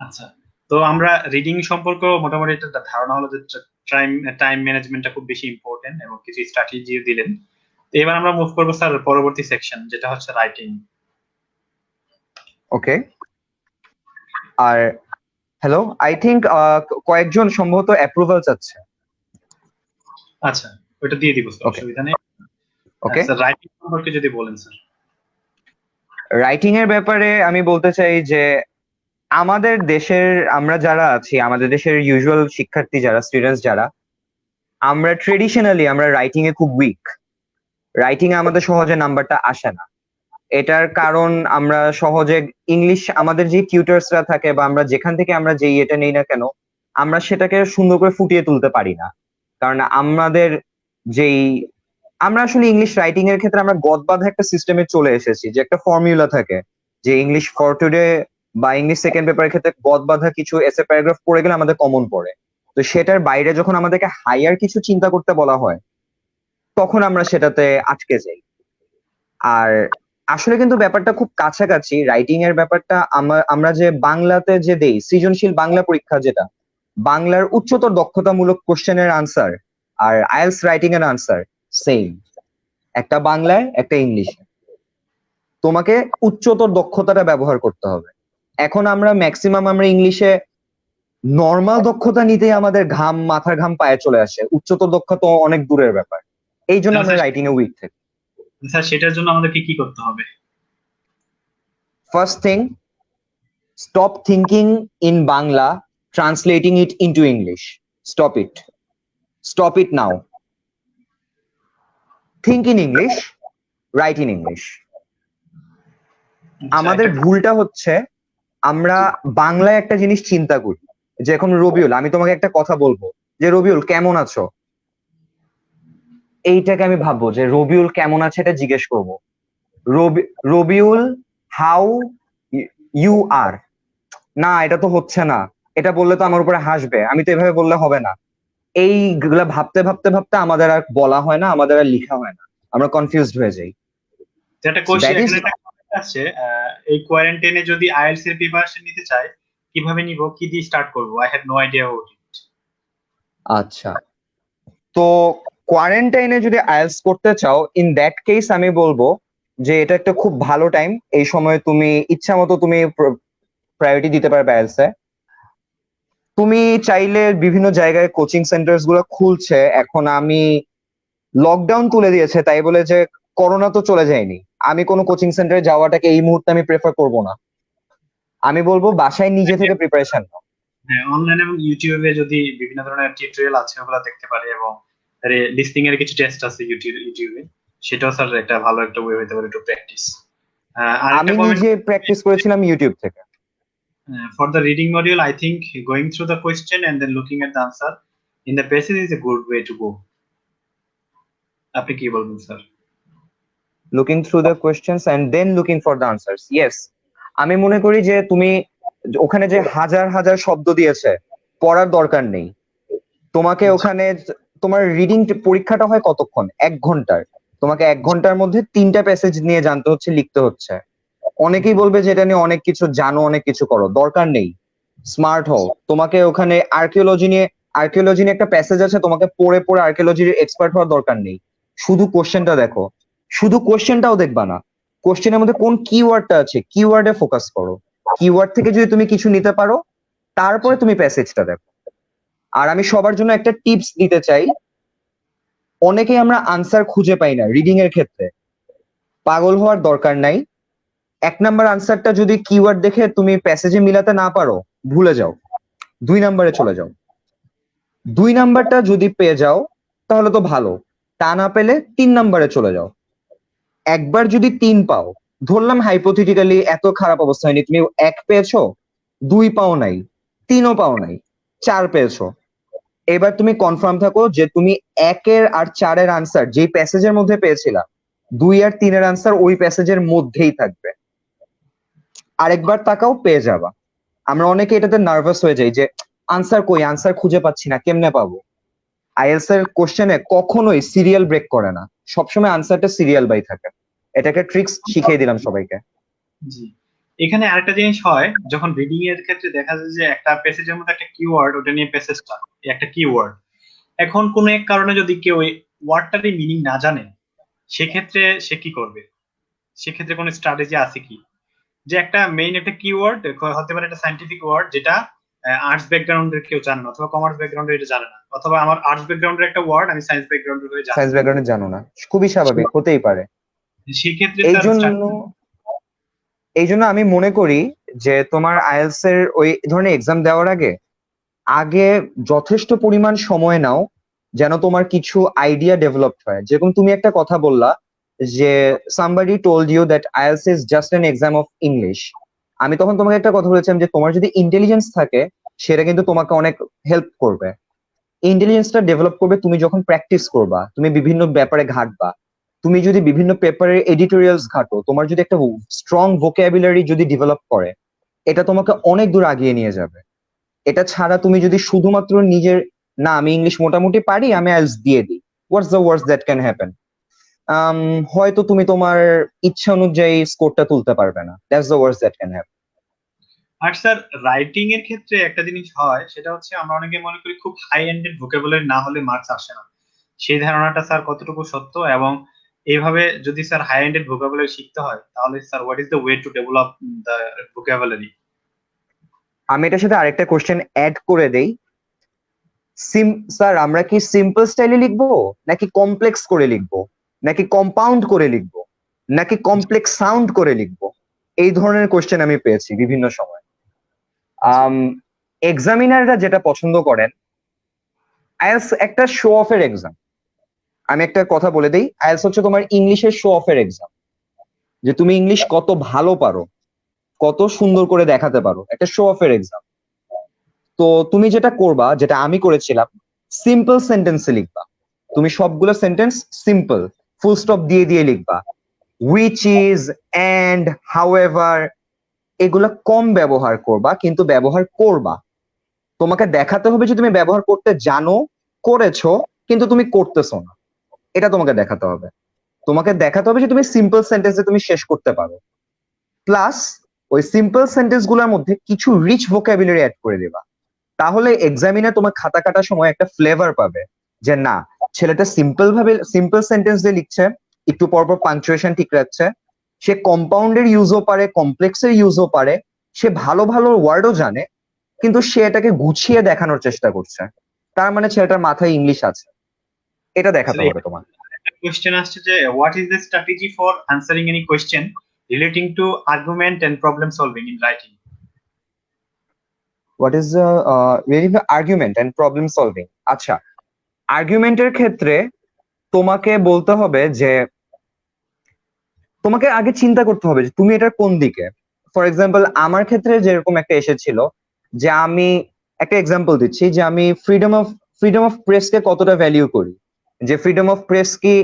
আচ্ছা, তো আমরা রিডিং সম্পর্কে মোটামুটি একটা ধারণা হলো যে টাইম ম্যানেজমেন্টটা খুব বেশি ইম্পর্টেন্ট এবং কিছু স্ট্র্যাটেজি দিলেন। তো এবার আমরা মুভ করবো স্যার পরবর্তী সেকশন, যেটা হচ্ছে রাইটিং। ওকে। আর হ্যালো, আই থিংক কয়েকজন সম্ভবত অ্যাপ্রুভাল চাচ্ছে। আচ্ছা, ওটা দিয়ে দিব স্যার, ওকে অসুবিধা নেই। ওকে। স্যার রাইটিং সম্পর্কে যদি বলেন স্যার। রাইটিং এর ব্যাপারে আমি বলতে চাই যে আমাদের দেশের আমরা যারা আছি, আমাদের দেশের ইউজুয়াল শিক্ষার্থী যারা, স্টুডেন্টস যারা, আমরা ট্রেডিশনালি আমরা রাইটিং এ খুব উইক। রাইটিং এ আমাদের সহজে নাম্বারটা আসে না, এটার কারণ আমরা সহজে ইংলিশ, আমাদের যে টিউটার্সরা থাকে বা আমরা যেখান থেকে আমরা যেই এটা নেই না কেন, আমরা সেটাকে সুন্দর করে ফুটিয়ে তুলতে পারি না। কারণ আমাদের যেই আমরা আসলে ইংলিশ রাইটিং এর ক্ষেত্রে আমরা গদবাঁধা একটা সিস্টেমে চলে এসেছি, যে একটা ফর্মুলা থাকে যে ইংলিশ ফর টুডে বা ইংলিশ সেকেন্ড পেপারের ক্ষেত্রে গদবাঁধা কিছু এসে প্যারাগ্রাফ পড়ে গেলে আমাদের কমন পড়ে। তো সেটার বাইরে যখন আমাদেরকে হাইয়ার কিছু চিন্তা করতে বলা হয়, তখন আমরা সেটাতে আটকে যাই। আর আসলে কিন্তু ব্যাপারটা খুব কাছাকাছি রাইটিং এর ব্যাপারটা। আমরা যে বাংলাতে যে দেই সৃজনশীল বাংলা পরীক্ষা, যেটা বাংলার উচ্চতর দক্ষতামূলক কোশ্চেনের আনসার আর আইএলস রাইটিং এর আনসার সেম, একটা বাংলায় একটা ইংলিশে। তোমাকে উচ্চতর দক্ষতাটা ব্যবহার করতে হবে। এখন আমরা ম্যাক্সিমাম আমরা ইংলিশে নর্মাল দক্ষতা নিতেই আমাদের ঘাম, মাথার ঘাম পায়ে চলে আসে, উচ্চতর দক্ষতা অনেক দূরের ব্যাপার। এই জন্য আমরা রাইটিং এ উইক থাকি। স্যার সেটার জন্য আমাদেরকে কি করতে হবে? First thing, stop thinking in Bangla, translating it into English. Stop it. Stop it now. Think in English, write in English. আমাদের ভুলটা হচ্ছে আমরা বাংলায় একটা জিনিস চিন্তা করি, যে এখন রবিউল, আমি তোমাকে একটা কথা বলবো যে রবিউল কেমন আছো, এইটাকে আমি ভাববো যে রবিউল কেমন আছে এটা জিজ্ঞেস করবো। রবিউল হাউ ইউ আর, না এটা তো হচ্ছে না, এটা বললে তো আমার উপরে হাসবে, আমি তো এভাবে বললে হবে না। এইগুলা ভাবতে ভাবতে ভাবতে আমাদের আর বলা হয় না, আমাদের আর লেখা হয় না, আমরা কনফিউজড হয়ে যাই। একটা কোশ্চেন এখানে একটা কমেন্ট আছে, এই কোয়ারেন্টাইনে যদি আইএলটিএস এর প্রিপারেশন নিতে চাই কিভাবে নিব, কি দিয়ে স্টার্ট করব? I have no idea about it. আচ্ছা, তো কোয়ারেন্টাইনে যদি আইএলটিএস করতে চাও, ইন দ্যাট কেস আমি বলবো যে এটা একটা খুব ভালো টাইম। এই সময় তুমি ইচ্ছা মতো তুমি প্রায়োরিটি দিতে পারবে আইএলটিএস এ। তুমি চাইলে বিভিন্ন জায়গায় কোচিং সেন্টার্স গুলো খুলছে এখন। আমি লকডাউন তুলে দিয়েছে তাই বলে যে করোনা তো চলে যায়নি, আমি কোনো কোচিং সেন্টারে যাওয়াটাকে এই মুহূর্তে আমি প্রেফার করব না। আমি বলবো বাসায় নিজে থেকে প্রিপারেশন নাও। হ্যাঁ, অনলাইন এবং ইউটিউবে যদি বিভিন্ন ধরনের টিউটোরিয়াল আছে ওগুলো দেখতে পারি, এবং লিসনিং এর কিছু টেস্ট আছে ইউটিউবে, সেটাও স্যার একটা ভালো একটা ওয়ে হতে পারে টু প্র্যাকটিস। আমি নিজে প্র্যাকটিস করেছিলাম ইউটিউব থেকে। For the reading module, I think going through the question and then looking at the answer in the passage is a good way to go. আপনি কি বলবেন sir? Looking through the questions and then looking for the answers, yes. আমি মনে করি যে তুমি ওখানে যে হাজার হাজার শব্দ দিয়েছে পড়ার দরকার নেই তোমাকে ওখানে। তোমার রিডিং পরীক্ষাটা হয় কতক্ষণ? 1 ঘন্টার। তোমাকে 1 ঘন্টার মধ্যে 3টা প্যাসেজ নিয়ে জানতে হচ্ছে, লিখতে হচ্ছে। অনেকেই বলবে যে এটা নিয়ে অনেক কিছু জানো, অনেক কিছু করো, দরকার নেই। স্মার্ট হও। তোমাকে ওখানে আর্কিওলজি নিয়ে একটা প্যাসেজ আছে, তোমাকে পড়ে পড়ে আর্কিওলজির এক্সপার্ট হওয়ার দরকার নেই। শুধু কোশ্চেনটা দেখো, শুধু কোশ্চেনটাও দেখবা না, কোশ্চেনের মধ্যে কোন কিওয়ার্ডটা আছে, কিওয়ার্ডে ফোকাস করো। কিওয়ার্ড থেকে যদি তুমি কিছু নিতে পারো, তারপরে তুমি প্যাসেজটা দেখো। আর আমি সবার জন্য একটা টিপস দিতে চাই, অনেকেই আমরা আনসার খুঁজে পাই না রিডিং এর ক্ষেত্রে। পাগল হওয়ার দরকার নাই। 1 নাম্বার আনসারটা যদি কিওয়ার্ড দেখে তুমি প্যাসেজে মিলাতে না পারো, ভুলে যাও, 2 নাম্বারে চলে যাও। 2 নাম্বারটা যদি পেয়ে যাও তাহলে তো ভালো, তা না পেলে 3 নাম্বারে চলে যাও। একবার যদি 3 পাও, ধরলাম হাইপোথেটিক্যালি এত খারাপ অবস্থা হয়নি, তুমি 1 পেয়েছো, 2 পাও নাই, 3ও পাও নাই, 4 পেয়েছো, এবার তুমি কনফার্ম থাকো যে তুমি 1 আর 4 আনসার যে প্যাসেজের মধ্যে পেয়েছিলা, 2 আর 3 আনসার ওই প্যাসেজের মধ্যেই থাকবে। আরেকবার তাকাও, পেয়ে যাবা। আমরা অনেকে এটাতে নার্ভাস হয়ে যাই যে আনসার কই, আনসার খুঁজে পাচ্ছি না, কেমনে পাবো। আইএলটিএস এর কোশ্চেনে কখনোই সিরিয়াল ব্রেক করে না, সবসময় আনসারটা সিরিয়াল বাই থাকে। এটাকে ট্রিক্স শিখিয়ে দিলাম সবাইকে। জি, এখানে আরেকটা জিনিস হয়, যখন রিডিং এর ক্ষেত্রে দেখা যায় যে একটা প্যাসেজের মধ্যে একটা কিওয়ার্ড, ওটা নিয়ে প্যাসেজটা একটা কিওয়ার্ড, এখন কোন এক কারণে যদি কেউ এই ওয়ার্ডটারই মিনিং না জানে, সেক্ষেত্রে সে কি করবে? সেক্ষেত্রে কোনো স্ট্র্যাটেজি আছে কি? যে একটা মেইন একটা কিওয়ার্ড হতে পারে একটা সায়েন্টিফিক ওয়ার্ড, যেটা আর্টস ব্যাকগ্রাউন্ডের কেউ জানে না, অথবা কমার্স ব্যাকগ্রাউন্ডের এটা জানে না, অথবা আমার আর্টস ব্যাকগ্রাউন্ডের একটা ওয়ার্ড আমি সায়েন্স ব্যাকগ্রাউন্ডের হয়ে জানি, সায়েন্স ব্যাকগ্রাউন্ডে জানো না, খুবই স্বাভাবিক, হতেই পারে। সেক্ষেত্রে এই জন্য আমি মনে করি যে তোমার আইএলটিএস এর ওই ধরনের এক্সাম দেওয়ার আগে যথেষ্ট পরিমাণ সময় নাও, যেন তোমার কিছু আইডিয়া ডেভেলপ হয়। যেরকম তুমি একটা কথা বললা যে somebody told you that IELTS is just an exam of English, আমি তখন তোমাকে একটা কথা বলেছিলাম যে তোমার যদি ইন্টেলিজেন্স থাকে সেটা কিন্তু তোমাকে অনেক হেল্প করবে। ইন্টেলিজেন্সটা ডেভেলপ করবে তুমি যখন প্র্যাকটিস করবা, তুমি বিভিন্ন ব্যাপারে ঘাটবা, তুমি যদি বিভিন্ন পেপারের এডিটোরিয়ালস ঘাটো, তোমার যদি একটা স্ট্রং ভোকাবুলারি যদি ডেভেলপ করে, এটা তোমাকে অনেক দূর আগিয়ে নিয়ে যাবে। এটা ছাড়া তুমি যদি শুধুমাত্র নিজের, না আমি ইংলিশ মোটামুটি পারি আমি আইএলটিএস দিয়ে দিই, what's the worst that can happen? হয়তো তুমি তোমার ইচ্ছা অনুযায়ী স্কোরটা তুলতে পারবে না, that's the worst that can happen. আর স্যার রাইটিং এর ক্ষেত্রে একটা জিনিস হয়, সেটা হচ্ছে আমরা অনেকে মনে করি খুব হাই এন্ডেড ভোকাবুলারি না হলে মার্কস আসে না। সেই ধারণাটা স্যার কতটুকু সত্য? এবং এইভাবে যদি স্যার হাই এন্ডেড ভোকাবুলারি শিখতে হয়, তাহলে sir what is the way to develop the vocabulary? আমি এটার সাথে আরেকটা কোশ্চেন অ্যাড করে দেই। স্যার আমরা কি সিম্পল স্টাইলে লিখবো, নাকি কমপ্লেক্স করে লিখবো, নাকি কম্পাউন্ড করে লিখবো, নাকি কমপ্লেক্স সাউন্ড করে লিখবো? এই ধরনের কোশ্চেন আমি পেয়েছি বিভিন্ন সময়। এক্সামিনাররা যেটা পছন্দ করেন, আইএলটিএস একটা শো অফ এর এক্সাম। আমি একটা কথা বলে দিই, আইএলটিএস হচ্ছে তোমার ইংলিশের শো অফ এর এক্সাম, যে তুমি ইংলিশ কত ভালো পারো, কত সুন্দর করে দেখাতে পারো, একটা শো অফ এর এক্সাম। তো তুমি যেটা করবা, যেটা আমি করেছিলাম, সিম্পল সেন্টেন্সে লিখবা। তুমি সবগুলো সেন্টেন্স সিম্পল ফুল স্টপ দিয়ে দিয়ে লিখবা। হুইচ ইজ, এন্ড, হাউএভার, এগুলা কম ব্যবহার করবা, কিন্তু ব্যবহার করবা। তোমাকে দেখাতে হবে যে তুমি ব্যবহার করতে জানো, করেছো, কিন্তু তুমি করতেছো না, এটা তোমাকে দেখাতে হবে। তোমাকে দেখাতে হবে যে তুমি সিম্পল সেন্টেন্সে তুমি শেষ করতে পারো। প্লাস ওই সিম্পল সেন্টেন্স গুলোর মধ্যে কিছু রিচ ভোকাবুলারি অ্যাড করে দিবা। তাহলে এক্সামিনার তোমার খাতা কাটার সময় একটা ফ্লেভার পাবে যে না, ছেলেটা সিম্পল সেন্টেন্স দিয়ে লিখছে, একটু পরপর পাংচুয়েশন ঠিক রাখছে, সে কম্পাউন্ডের ইউজও পারে, কমপ্লেক্সের ইউজও পারে, সে ভালো ভালো ওয়ার্ডও জানে, কিন্তু সে এটাকে গুছিয়ে দেখানোর চেষ্টা করছে, তার মানে ছেলেটার মাথায় ইংলিশ আছে। এটা দেখাতে হবে তোমার। একটা কোশ্চেন আসছে যে what is the strategy for answering any question relating to argument and problem solving in writing? What is the argument and problem solving? আচ্ছা, আর্গুমেন্টের ক্ষেত্রে তোমাকে বলতে হবে যে তোমাকে আগে চিন্তা করতে হবে যে তুমি এটার কোন দিকে। ফর এক্সাম্পল আমার ক্ষেত্রে যেরকম একটা এসেছিল, যে আমি একটা এক্সাম্পল দিচ্ছি, যে আমি ফ্রিডম অফ প্রেসকে কতটা ভ্যালিউ করি, যে ফ্রিডম অফ প্রেস কি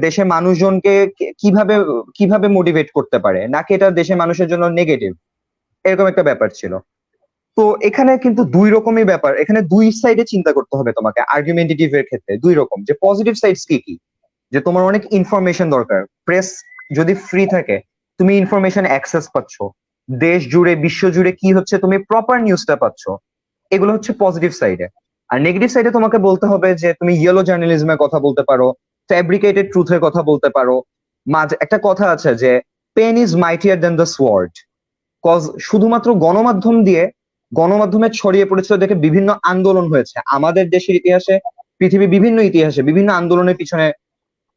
দেশের মানুষজনকে কিভাবে কিভাবে মোটিভেট করতে পারে, নাকি এটা দেশের মানুষের জন্য নেগেটিভ, এরকম একটা ব্যাপার ছিল। তো এখানে কিন্তু দুই রকমই ব্যাপার, এখানে দুই সাইডে চিন্তা করতে হবে তোমাকে। আর্গুমেন্টেটিভ এর ক্ষেত্রে দুই রকম, যে পজিটিভ সাইডস কি কি, যে তোমার অনেক ইনফরমেশন দরকার, প্রেস যদি ফ্রি থাকে তুমি ইনফরমেশন অ্যাক্সেস পাচ্ছ, দেশ জুড়ে বিশ্ব জুড়ে কি হচ্ছে তুমি প্রপার নিউজটা পাচ্ছ, এগুলো হচ্ছে পজিটিভ সাইডে। আর নেগেটিভ সাইডে তোমাকে বলতে হবে যে তুমি ইয়েলো জার্নালিজমের কথা বলতে পারো, ফ্যাব্রিকেটেড ট্রুথের কথা বলতে পারো। মাঝে একটা কথা আছে যে pen is mightier then the sword. Cause শুধুমাত্র গণমাধ্যম দিয়ে, গণমাধ্যমে ছড়িয়ে পড়েছিল দেখে বিভিন্ন আন্দোলন হয়েছে আমাদের দেশের ইতিহাসে, পৃথিবীর বিভিন্ন ইতিহাসে বিভিন্ন আন্দোলনের পিছনে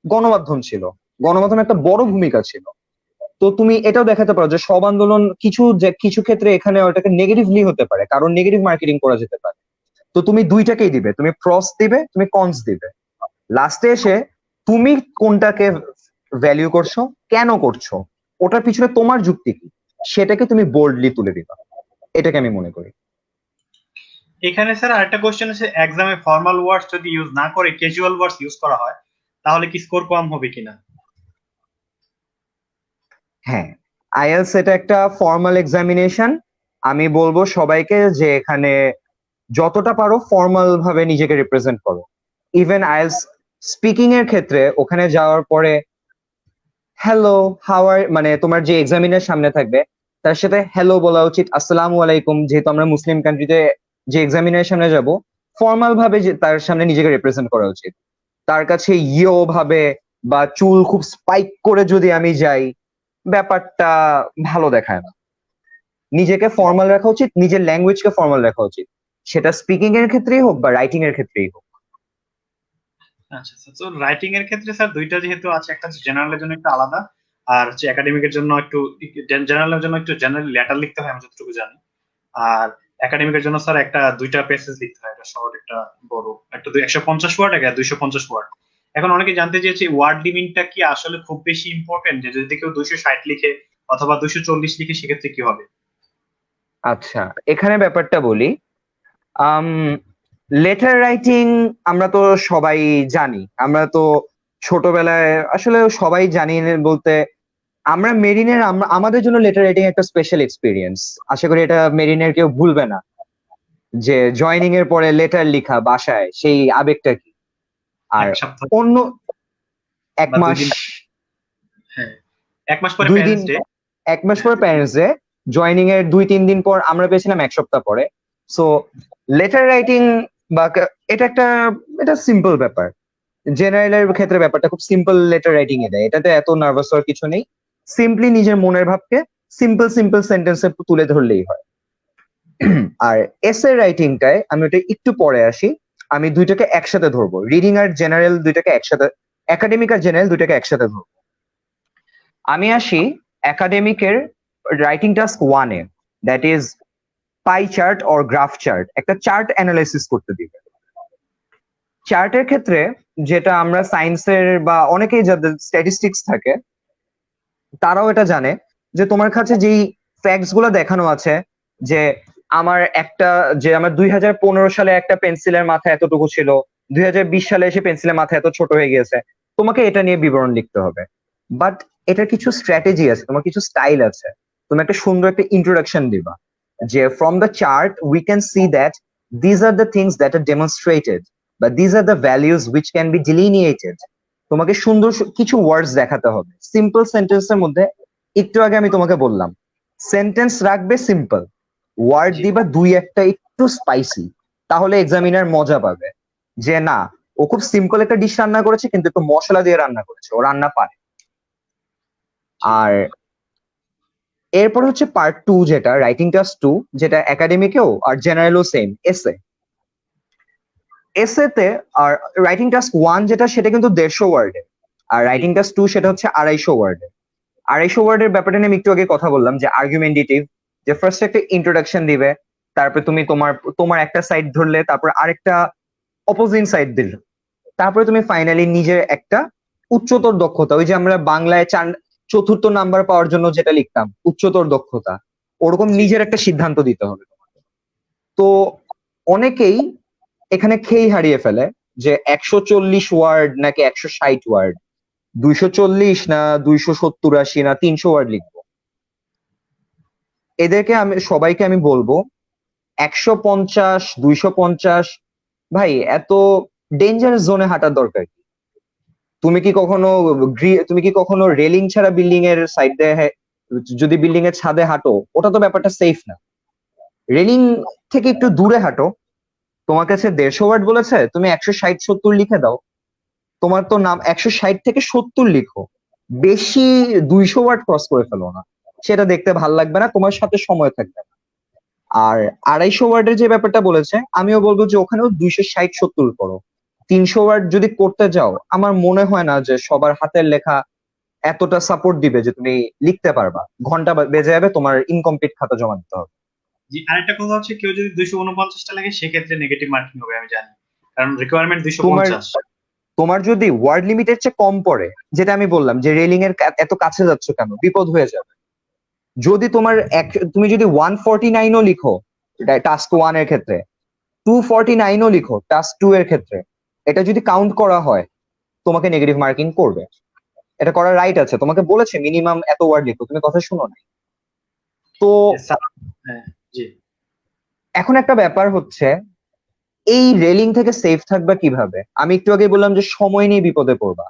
গণমাধ্যম ছিল, গণমাধ্যম একটা বড় ভূমিকা ছিল। তো তুমি এটাও দেখাতে পারো যে সব আন্দোলন কিছু ক্ষেত্রে এখানে ওটাকে নেগেটিভলি হতে পারে, কারণ নেগেটিভ মার্কেটিং করা যেতে পারে। তো তুমি দুইটাকেই দিবে, তুমি প্রস দিবে, তুমি কনস দিবে। লাস্টে এসে তুমি কোনটাকে ভ্যালিউ করছো, কেন করছো, ওটার পিছনে তোমার যুক্তি কি, সেটাকে তুমি বোল্ডলি তুলে দিবা, এটাকে আমি মনে করি। এখানে স্যার আরেকটা কোশ্চেন আছে, এক্সামে ফর্মাল ওয়ার্ডস যদি ইউজ না করে ক্যাজুয়াল ওয়ার্ডস ইউজ করা হয়, তাহলে কি স্কোর কম হবে কিনা? হ্যাঁ, আইএলটিএস এটা একটা ফর্মাল এক্সামিনেশন। আমি বলবো সবাইকে যে এখানে যতটা পারো ফর্মাল ভাবে নিজেকে রিপ্রেজেন্ট করো। ইভেন আইএলটিএস স্পিকিং এর ক্ষেত্রে ওখানে যাওয়ার পরে হ্যালো, হাউ আর, মানে তোমার যে এক্সামিনার সামনে থাকবে তার সাথে হ্যালো বলা উচিত, আসসালামু আলাইকুম, যেহেতু আমরা মুসলিম কান্ট্রিতে যে এক্সামিনার সামনে যাব, ফর্মাল ভাবে যে তার সামনে নিজেকে রিপ্রেজেন্ট করা উচিত। তার কাছে ইয়ো ভাবে বা চুল খুব স্পাইক করে যদি আমি যাই, ব্যাপারটা ভালো দেখায় না। নিজেকে ফর্মাল রাখা উচিত, নিজের ল্যাঙ্গুয়েজকে ফর্মাল রাখা উচিত, সেটা স্পিকিং এর ক্ষেত্রেই হোক বা রাইটিং এর ক্ষেত্রেই হোক। আচ্ছা আচ্ছা, তো রাইটিং এর ক্ষেত্রে স্যার দুইটা যেহেতু আছে, একটা জেনারেলের জন্য একটু আলাদা, আর হচ্ছে একাডেমিকের জন্য একটু, জেনারেলের জন্য একটু জেনারেল লেটার লিখতে হয় আমি যতটুকু জানি, আর একাডেমিকের জন্য স্যার একটা দুইটা পেসেজ লিখতে হয়, একটা শর্ট একটা বড়, একটা 150 ওয়ার্ড, একটা 250 ওয়ার্ড। এখন অনেকে জানতে চেয়েছে ওয়ার্ড লিমিটটা কি আসলে খুব বেশি ইম্পর্টেন্ট, যে যদি কেউ 260 লিখে অথবা 240 লিখে সেক্ষেত্রে কি হবে? আচ্ছা, এখানে ব্যাপারটা বলি। আম লেটার রাইটিং আমরা তো সবাই জানি, আমরা তো ছোটবেলায় আসলে সবাই জানি বলতে, আমরা মেরিনের আমাদের জন্য লেটার রাইটিং একটা স্পেশাল এক্সপিরিয়েন্স। আশা করি এটা মেরিনের কেউ ভুলবে না, যে জয়নিং এর পরে লেটার লেখা বাসায়, সেই আবেগটা কি। আর এক সপ্তাহ অন্য এক বা দুই মাস, দিন, হ্যাঁ, 1 মাস পরে 2 দিন, প্যারেন্টস ডে। 1 মাস পর প্যারেন্টস ডে, জয়নিং এর 2-3 দিন পর আমরা পেয়েছিলাম 1 সপ্তাহ পরে। সো লেটার রাইটিং বা এটা একটা, এটা সিম্পল ব্যাপার। জেনারেলের ক্ষেত্রে ব্যাপারটা খুব সিম্পল, লেটার রাইটিং এ দেয়, এটাতে এত নার্ভাস হওয়ার কিছু নেই। সিম্পলি নিজের মনের ভাবকে সিম্পল সিম্পল সেন্টেন্সে তুলে ধরলেই হয়। আর এসে রাইটিংটায় আমি ওটা একটু পরে আসি। আমি দুইটাকে একসাথে ধরবো, রিডিং আর জেনারেল দুইটাকে একসাথে, একাডেমিক আর জেনারেল দুইটাকে একসাথে ধরবো। আমি আসি একাডেমিকের রাইটিং টাস্ক 1-এ, that is pie chart or graph chart, একটা চার্ট অ্যানালাইসিস করতে দিবে। চার্টের ক্ষেত্রে যেটা আমরা সায়েন্সের বা অনেকেই যাদের স্ট্যাটিস্টিক্স থাকে তারাও এটা জানে, যে তোমার কাছে যেই ফ্যাক্টস গুলো দেখানো আছে, যে আমার একটা, যে আমার 2015 সালে একটা পেন্সিলের মাথা এতটুকু ছিল, 2020 সালে এসে পেন্সিলের মাথা এত ছোট হয়ে গিয়েছে, তোমাকে এটা নিয়ে বিবরণ লিখতে হবে। বাট এটার কিছু স্ট্র্যাটেজি আছে, তোমার কিছু স্টাইল আছে। তুমি একটা সুন্দর একটা ইন্ট্রোডাকশন দিবা, যে from the chart we can see that these are the things that are demonstrated, বা these are the values which can be delineated. তোমাকে সুন্দর কিছু ওয়ার্ডস দেখাতে হবে সিম্পল সেন্টেন্সের মধ্যে। একটু আগে আমি তোমাকে বললাম, সেন্টেন্স রাখবে সিম্পল, ওয়ার্ড জি, দিবা দুই একটা একটু স্পাইসি, তাহলে এক্সামিনার মজা পাবে, যে না, ও খুব সিম্পল একটা ডিশ রান্না করেছে কিন্তু একটু মশলা দিয়ে রান্না করেছে, ও রান্না পারে। জি। আর এরপর হচ্ছে পার্ট 2, যেটা রাইটিং টাস্ক 2, যেটা একাডেমিকেও আর জেনারেলও সেম, এসে। এসেতে আর রাইটিং টাস্ক 1 যেটা, সেটা কিন্তু 150 ওয়ার্ডে, আর জি, রাইটিং টাস্ক 2 সেটা হচ্ছে 250 ওয়ার্ডে। 250 ওয়ার্ডের ব্যাপারটা নিয়ে আমি একটু আগে কথা বললাম, যে আর্গুমেন্টেটিভ, যে ফার্স্ট একটা ইন্ট্রোডাকশন দিবে, তারপর তুমি তোমার তোমার একটা সাইড ধরলে, তারপর আরেকটা অপোজিং সাইড দিলে, তারপরে তুমি ফাইনালি নিজের একটা উচ্চতর দক্ষতা, ওই যে আমরা বাংলায় চতুর্থ নাম্বার পাওয়ার জন্য যেটা লিখতাম উচ্চতর দক্ষতা, ওরকম জি। নিজের একটা সিদ্ধান্ত দিতে হবে তোমাকে। তো অনেকেই এখানে খেই হারিয়ে ফেলে, যে 140 ওয়ার্ড নাকি 160 ওয়ার্ড, 240 না 270-80 না 300 ওয়ার্ড লিখবো। এদেরকে আমি সবাইকে আমি বলবো 150-250, ভাই এত ডেঞ্জারাস জোনে হাঁটার দরকার কি? তুমি কি কখনো রেলিং ছাড়া বিল্ডিং এর সাইড দিয়ে যদি বিল্ডিং এর ছাদে হাঁটো, ওটা তো ব্যাপারটা সেফ না। রেলিং থেকে একটু দূরে হাঁটো, তোমার কাছে 150 ওয়ার্ড বলেছে, তুমি 160-70 লিখে দাও। তোমার তো নাম 160 থেকে 70 লিখো, বেশি 200 ওয়ার্ড ক্রস করে ফেলো না, সেটা দেখতে ভাল লাগবে না, তোমার সাথে সময় থাকবে না। আর 250 ওয়ার্ডের যে ব্যাপারটা বলেছে, আমিও বলবো যে ওখানেও 260-70 করো। 300 ওয়ার্ড যদি করতে যাও, আমার মনে হয় না যে সবার হাতের লেখা এতটা সাপোর্ট দিবে যে তুমি লিখতে পারবা, ঘন্টা বেজে যাবে, তোমার ইনকমপ্লিট খাতা জমা দিতে হবে। জি, আরেকটা কথা হচ্ছে, কেউ যদি 249টা লাগে সেক্ষেত্রে নেগেটিভ মার্কিং হবে, আমি জানি, কারণ রিকোয়ারমেন্ট তোমার 250। তোমার যদি ওয়ার্ড লিমিটের চেয়ে কম পড়ে, যেটা আমি বললাম যে রেলিং এর এত কাছে যাচ্ছ কেন, বিপদ হয়ে যাবে। যদি তোমার তুমি যদি 149ও লিখো টাস্ক 1 এর ক্ষেত্রে, 249ও লিখো টাস্ক 2 এর ক্ষেত্রে, এটা যদি কাউন্ট করা হয়, তোমাকে নেগেটিভ মার্কিং করবে। এটা করার রাইট আছে, তোমাকে বলেছে মিনিমাম এত ওয়ার্ড লিখো, তুমি কথা শুনো না। তো হ্যাঁ, জি। এখন একটা ব্যাপার হচ্ছে, এই রেলিং থেকে সেফ থাকবা কিভাবে? আমি একটু আগে বললাম যে সময় নিয়ে বিপদে পড়বা।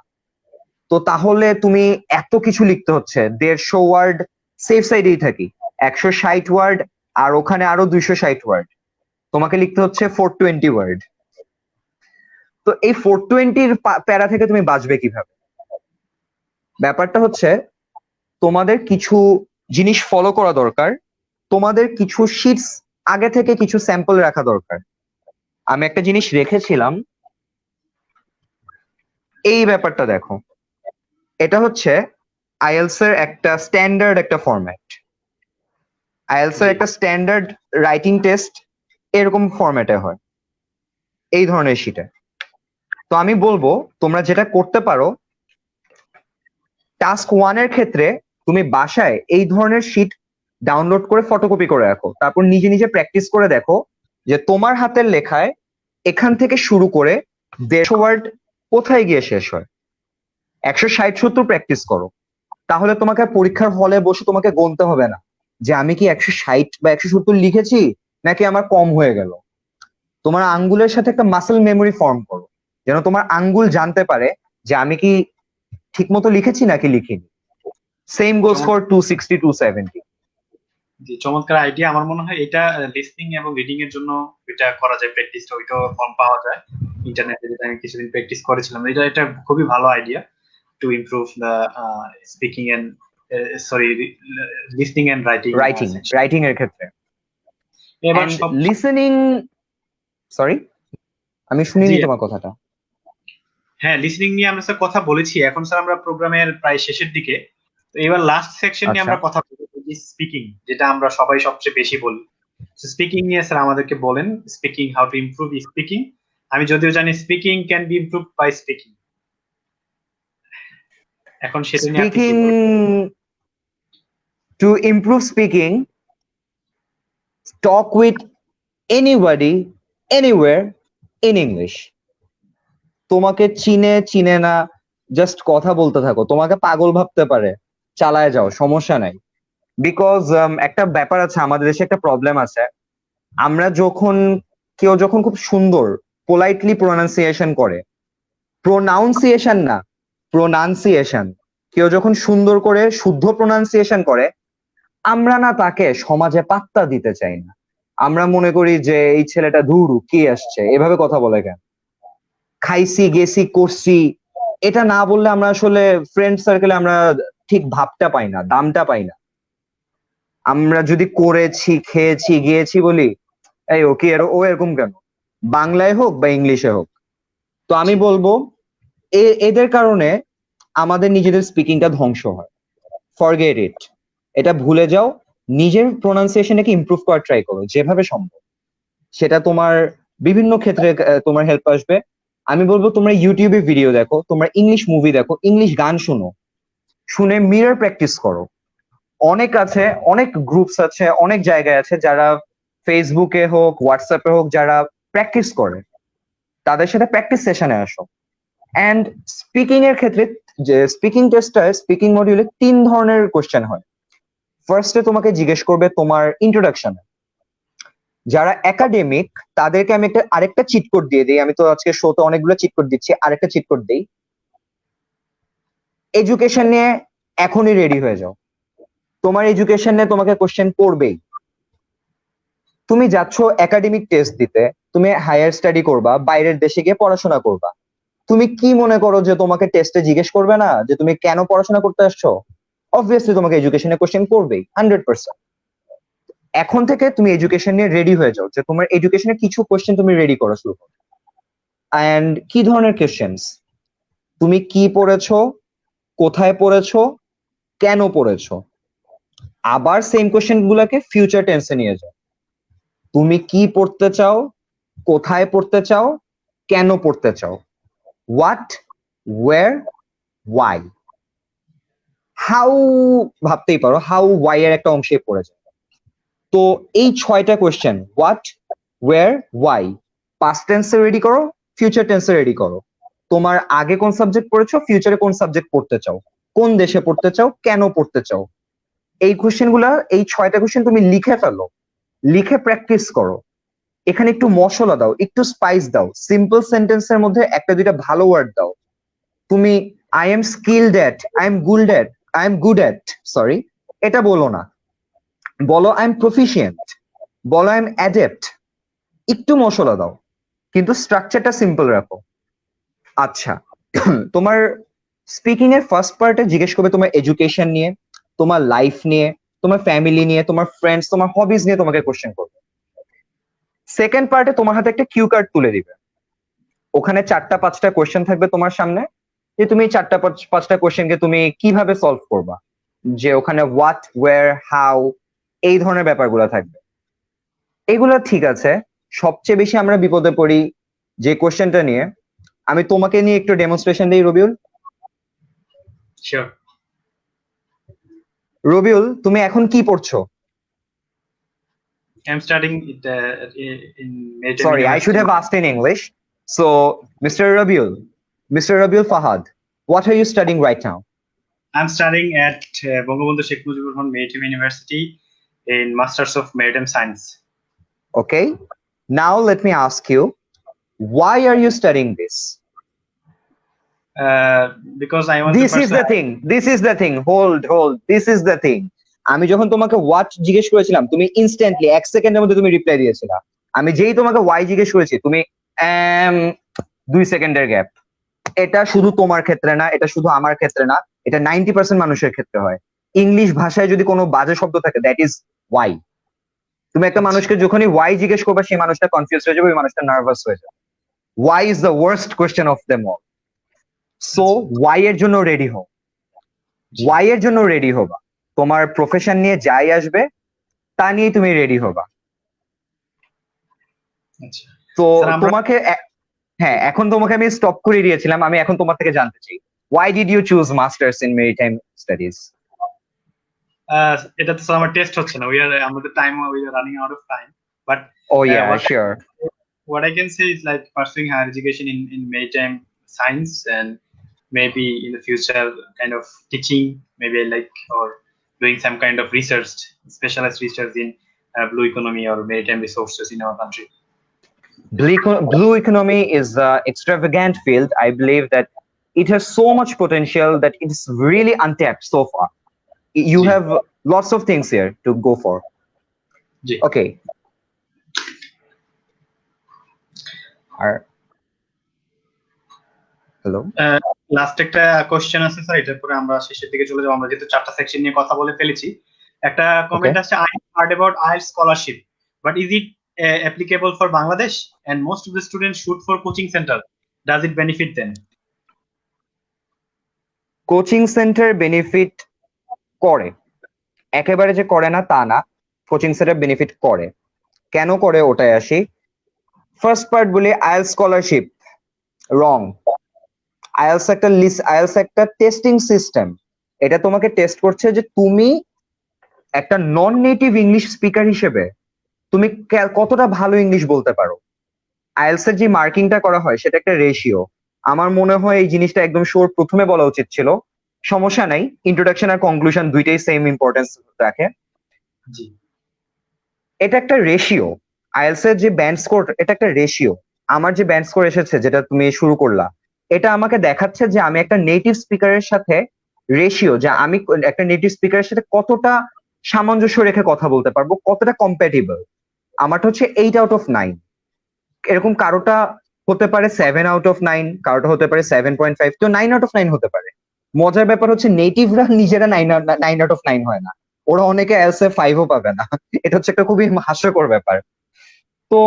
তো তাহলে তুমি এত কিছু লিখতে হচ্ছে, 150 ওয়ার্ড সেফ সাইডেই থাকি, 160 ওয়ার্ড, আর ওখানে আরো 260 ওয়ার্ড, তোমাকে লিখতে হচ্ছে 420 ওয়ার্ড। তো এই 420-র প্যারা থেকে তুমি বাঁচবে কিভাবে? ব্যাপারটা হচ্ছে, তোমাদের কিছু জিনিস ফলো করা দরকার, তোমাদের কিছু শিটস আগে থেকে কিছু স্যাম্পল রাখা দরকার। আমি একটা জিনিস রেখেছিলাম, এই ব্যাপারটা দেখো, এটা হচ্ছে আইএলস এর একটা স্ট্যান্ডার্ড একটা ফরম্যাট। আইএলস এর জি, একটা স্ট্যান্ডার্ড রাইটিং টেস্ট এরকম ফরম্যাটে হয়, এই ধরনের শিটে। তো আমি বলবো তোমরা যেটা করতে পারো, টাস্ক 1 এর ক্ষেত্রে তুমি বাসায় এই ধরনের শিট ডাউনলোড করে ফটোকপি করে রাখো, তারপর নিজে নিজে প্র্যাকটিস করে দেখো যে তোমার হাতের লেখায় এখান থেকে শুরু করে 150 ওয়ার্ড কোথায় গিয়ে শেষ হয়। 160-70 প্র্যাকটিস করো, তাহলে তোমাকে আর পরীক্ষার হলে বসে তোমাকে গুনতে হবে না যে আমি কি 160 বা 170 লিখেছি নাকি আমার কম হয়ে গেল। তোমার আঙ্গুলের সাথে একটা মাসেল মেমোরি ফর্ম করো, যেন তোমার আঙ্গুল জানতে পারে যে আমি কি ঠিক মতো লিখেছি নাকি লিখিনি। Same goes for 260, 270। জি, চমৎকার আইডিয়া। আমার মনে হয় এটা লিসনিং এবং রিডিং এর জন্য এটা করা যায়, প্র্যাকটিসটা ওইটাও ফর্ম পাওয়া যায় ইন্টারনেটে, যেটা আমি কিছুদিন প্র্যাকটিস করেছিলাম। এটা খুবই ভালো idea to improve the speaking and sorry listening and writing writing এর ক্ষেত্রে। এবার লিসেনিং, সরি আমি শুনিনি তোমার কথাটা। হ্যাঁ, লিসনিং নিয়ে আমরা স্যার কথা বলেছি, এখন স্যার আমরা প্রোগ্রামের প্রায় শেষের দিকে। তো এবার লাস্ট সেকশন নিয়ে আমরা কথা বলবো, স্পিকিং, যেটা আমরা সবাই সবচেয়ে বেশি বলি। স্পিকিং নিয়ে স্যার আমাদেরকে বলেন, speaking, how to improve speaking. আমি যদিও জানি speaking can be improve by speaking, এখন সেটা নিয়ে আপনি কি বলবেন? To improve speaking, talk with anybody anywhere in English. তোমাকে চিনে চিনে না, জাস্ট কথা বলতে থাকো, তোমাকে পাগল ভাবতে পারে, চালায় যাও, সমস্যা নাই। বিকজ একটা ব্যাপার আছে, আমাদের দেশে একটা প্রবলেম আছে, আমরা যখন কেউ যখন খুব সুন্দর পোলাইটলি প্রোনাউন্সিয়েশন করে, প্রোনাউন্সিয়েশন না, প্রোনাউন্সিয়েশন, কেউ যখন সুন্দর করে শুদ্ধ প্রোনাউন্সিয়েশন করে, আমরা না তাকে সমাজে পাত্তা দিতে চাই না। আমরা মনে করি যে এই ছেলেটা ধুরু কি আসছে, এভাবে কথা বলে কেন, খাইছি গেছি করছি, এটা না বললে আমরা আসলে ফ্রেন্ড সার্কেলে আমরা ঠিক ভাবটা পাই না, দামটা পাই না। আমরা যদি করেছি, খেয়েছি, গিয়েছি বলি, এই ও কি ও এরকম কেন, বাংলায় হোক বা ইংলিশে হোক। তো আমি বলবো এদের কারণে আমাদের নিজেদের স্পিকিংটা ধ্বংস হয়। ফরগেট ইট, এটা ভুলে যাও, নিজের প্রোনাউন্সিয়েশনটাকে ইমপ্রুভ করার ট্রাই করো যেভাবে সম্ভব। সেটা তোমার বিভিন্ন ক্ষেত্রে তোমার হেল্প আসবে। আমি বলবো তোমরা ইউটিউবে ভিডিও দেখো, তোমরা ইংলিশ মুভি দেখো, ইংলিশ গান শুনো, শুনে মিরর প্র্যাকটিস করো। অনেক আছে, অনেক গ্রুপস আছে, অনেক জায়গায় আছে যারা ফেসবুকে হোক হোয়াটসঅ্যাপে হোক যারা প্র্যাকটিস করে, তাদের সাথে প্র্যাকটিস সেশনে আসো। অ্যান্ড স্পিকিং এর ক্ষেত্রে, যে স্পিকিং টেস্টটা, স্পিকিং মডিউলে 3 ধরনের কোশ্চেন হয়। ফার্স্টে তোমাকে জিজ্ঞেস করবে তোমার ইন্ট্রোডাকশন। যারা একাডেমিক তাদেরকে আমি আরেকটা চিট কোড দিয়ে দিই, আমি তো আজকে শোতে অনেকগুলো চিট কোড দিচ্ছি, আরেকটা চিট কোড দিই। এডুকেশন নিয়ে এখনই রেডি হয়ে যাও, তোমার এডুকেশন নিয়ে তোমাকে কোশ্চেন করবেই। তুমি যাচ্ছ একাডেমিক টেস্ট দিতে, তুমি হায়ার স্টাডি করবা, বাইরের দেশে গিয়ে পড়াশোনা করবা, তুমি কি মনে করো যে তোমাকে টেস্টে জিজ্ঞেস করবে না যে তুমি কেন পড়াশোনা করতে আসছো? অবভিয়াসলি তোমাকে এডুকেশনে কোশ্চেন করবেই 100%। এখন থেকে তুমি এডুকেশন নিয়ে রেডি হয়ে যাও, যে তোমার এডুকেশনের কিছু কোশ্চেন তুমি রেডি করা শুরু করো। অ্যান্ড কি ধরনের কোশ্চেন্স, তুমি কি পড়েছো, কোথায় পড়েছো, কেন পড়েছো। আবার সেম কোশ্চেন গুলাকে ফিউচার টেন্সে নিয়ে যাও, তুমি কি পড়তে চাও, কোথায় পড়তে চাও, কেন পড়তে চাও। What, where, Y. হাউ ভাবতেই পারো, হাউ ওয়াই এর একটা অংশে পড়ে যায়। তো এই 6টা question, what, where, why, past টেন্সে রেডি করো, ফিউচার টেন্সে রেডি করো। তোমার আগে কোন সাবজেক্ট পড়েছো, ফিউচারে কোন সাবজেক্ট পড়তে চাও, কোন দেশে পড়তে চাও, কেন পড়তে চাও। এই কোশ্চেন গুলা, এই 6টা কোশ্চেন তুমি লিখে ফেলো, লিখে প্র্যাকটিস করো। এখানে একটু মশলা দাও, একটু স্পাইস দাও, সিম্পল সেন্টেন্সের মধ্যে একটা দুইটা ভালো ওয়ার্ড দাও। তুমি I am skilled at, I am good at, I am good at, sorry, এটা বলো না, বলো আই এম প্রফিশিয়েন্ট, বলো আই এম অ্যাডেপ্ট। একটু মশলা দাও, কিন্তু স্ট্রাকচারটা সিম্পল রাখো। আচ্ছা, তোমার স্পিকিং এর ফার্স্ট পার্টে জিজ্ঞেস করবে তোমার এডুকেশন নিয়ে, তোমার লাইফ নিয়ে, তোমার ফ্যামিলি নিয়ে, তোমার ফ্রেন্ডস, তোমার হবিজ নিয়ে তোমাকে কোশ্চেন করবে। সেকেন্ড পার্টে তোমার হাতে একটা কিউ কার্ড তুলে দিবে, ওখানে 4টা 5টা কোশ্চেন থাকবে তোমার সামনে, যে তুমি 4টা 5টা কোশ্চেনকে তুমি কিভাবে সলভ করবা। যে ওখানে হোয়াট, ওয়্যার, হাউ, এই ধরনের ব্যাপারগুলো থাকবে। এগুলো ঠিক আছে। সবচেয়ে বেশি আমরা বিপদে পড়ি যে কোশ্চেনটা নিয়ে, আমি তোমাকে নিয়ে একটু ডেমনস্ট্রেশন দিই রবিউল। শিওর। রবিউল, তুমি এখন কি পড়ছো? I am studying in maritime Sorry, I should university. have asked in English. So, Mr. Rabiul Fahad, what are you studying right now? I am studying at Bangabandhu Sheikh Mujibur Rahman maritime university in masters of maritime science. Okay. Now let me ask you, why are you studying this? Because I want to This is the thing. This is the thing. Hold. This is the thing. আমি যখন তোমাকে what জিজ্ঞেস করেছিলাম, তুমি instantly 1 সেকেন্ডের মধ্যে তুমি reply দিয়েছিলা। আমি যেই তোমাকে ওয়াই জিজ্ঞেস করেছি, তুমি 2 সেকেন্ডের গ্যাপ। এটা শুধু তোমার ক্ষেত্রে না, এটা শুধু আমার ক্ষেত্রে না, এটা 90% মানুষের ক্ষেত্রে হয়। ইংলিশ ভাষায় যদি কোনো বাজে শব্দ থাকে, দ্যাট ইজ ওয়াই। তুমি একটা মানুষকে যখনই ওয়াই জিজ্ঞেস করবে, সেই মানুষটা কনফিউজ হয়ে যাবে, ওই মানুষটা নার্ভাস হয়ে যাবে। Why is the worst question of them all. So why এর জন্য রেডি হও, ওয়াই এর জন্য রেডি হবা। তোমার প্রফেশন নিয়ে যাই আসবে, তা নিয়ে তুমি রেডি হবা। তো তোমাকে হ্যাঁ, এখন তোমাকে আমি স্টপ করে দিয়েছিলাম, আমি এখন তোমার থেকে জানতে চাই, why did you choose masters in maritime studies? এটা তো আমার টেস্ট হচ্ছে না, আমাদের time, we are running out of time, but Oh yeah, sure. What I can say is like pursuing higher education in maritime science, and maybe in the future kind of teaching, maybe like, or doing some kind of research, specialized research in blue economy or maritime resources in our country. Blue economy is an extravagant field. I believe that it has so much potential that it's really untapped so far. You have lots of things here to go for. Okay. Hello. Last একটা question আছে sir, এটার পরে আমরা শেষের দিকে চলে যাব। আমরা যেহেতু 4টা সেকশন নিয়ে কথা বলে ফেলেছি, একটা কমেন্ট আছে, I heard about IELTS scholarship, but is it applicable for Bangladesh? And most of the students shoot for coaching center. Does it benefit them? Coaching centre benefit করে, একেবারে যে করে না তা না। কোচিং সেন্টার বেনিফিট করে, কেন করে ওটাই আসি। ফার্স্ট পার্ট বলি, আইএলটিএস স্কলারশিপ রং। আইএলটিএস একটা টেস্টিং সিস্টেম, এটা তোমাকে টেস্ট করছে যে তুমি একটা নন নেটিভ ইংলিশ স্পিকার হিসেবে তুমি কতটা ভালো ইংলিশ বলতে পারো। আইএলটিএস এর যে মার্কিংটা করা হয়, সেটা একটা রেশিও। আমার মনে হয় এই জিনিসটা একদম শিওর প্রথমে বলা উচিত ছিল। সমস্যা নাই, ইন্ট্রোডাকশন আর কনক্লুশন দুইটাই সেম ইম্পর্টেন্স রাখে। এটা একটা রেশিও। আইএলটিএস এর যে ব্যান্ড স্কোর, এটা একটা রেশিও। আমার যে ব্যান্ড স্কোর এসেছে, যেটা তুমি শুরু করলা, এটা আমাকে দেখাচ্ছে যে আমি একটা নেটিভ স্পিকারের সাথে রেশিও, যে আমি একটা নেটিভ স্পিকারের সাথে কতটা সামঞ্জস্য রেখে কথা বলতে পারবো, কতটা কম্প্যাটিবল। আমারটা হচ্ছে 8 আউট অফ 9। এরকম কারোটা হতে পারে 7 আউট অফ 9, কারোটা হতে পারে 7.5, তো 9 আউট অফ 9 হতে পারে। মজার ব্যাপার হচ্ছে নেটিভরা নিজেরা 9 আউট অফ 9 হয় না, ওরা অনেকে আইএলটিএস 5ও পাবে না। এটা হচ্ছে একটা খুবই হাস্যকর ব্যাপার। তো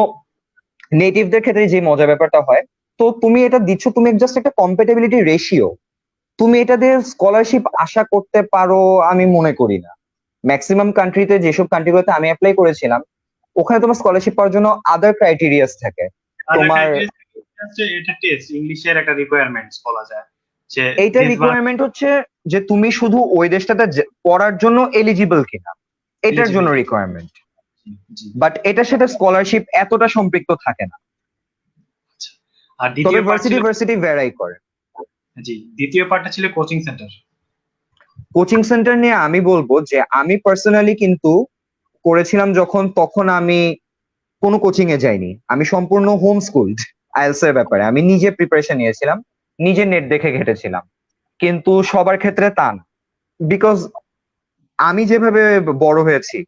নেটিভদের ক্ষেত্রে যে মজার ব্যাপারটা হয়, তো তুমি এটা দিচ্ছ, তুমি জাস্ট একটা কম্প্যাটিবিলিটি রেশিও। তুমি এটা দিয়ে স্কলারশিপ আশা করতে পারো আমি মনে করি না। ম্যাক্সিমাম কান্ট্রিতে, যেসব কান্ট্রিগুলোতে আমি অ্যাপ্লাই করেছিলাম, ওখানে তোমার স্কলারশিপ পাওয়ার জন্য আদার ক্রাইটেরিয়াস থাকে। তোমার এটা টেস্ট ইংলিশের একটা রিকোয়ারমেন্টস বলা যায়, যে এইটা রিকোয়ারমেন্ট হচ্ছে যে তুমি শুধু ওই দেশটাতে পড়ার জন্য এলিজিবল কিনা, এটার জন্য রিকোয়ারমেন্ট। বাট এটার সাথে স্কলারশিপ এতটা সম্পৃক্ত থাকে না। আর দ্বিতীয় ভার্সিটি ভ্যারাই করে। দ্বিতীয় পার্টটা ছিল কোচিং সেন্টার। কোচিং সেন্টার নিয়ে আমি বলবো যে আমি পার্সোনালি কিন্তু করেছিলাম যখন, তখন আমি কোনো কোচিং এ যাইনি, আমি সম্পূর্ণ হোম স্কুলড। আইএলটিএস এর ব্যাপারে আমি নিজে প্রিপারেশন নিয়েছিলাম, নিজে নেট দেখে ঘেটেছিলাম। কিন্তু সবার ক্ষেত্রে তা না, বিকজ আমি যেভাবে বড় হয়েছি,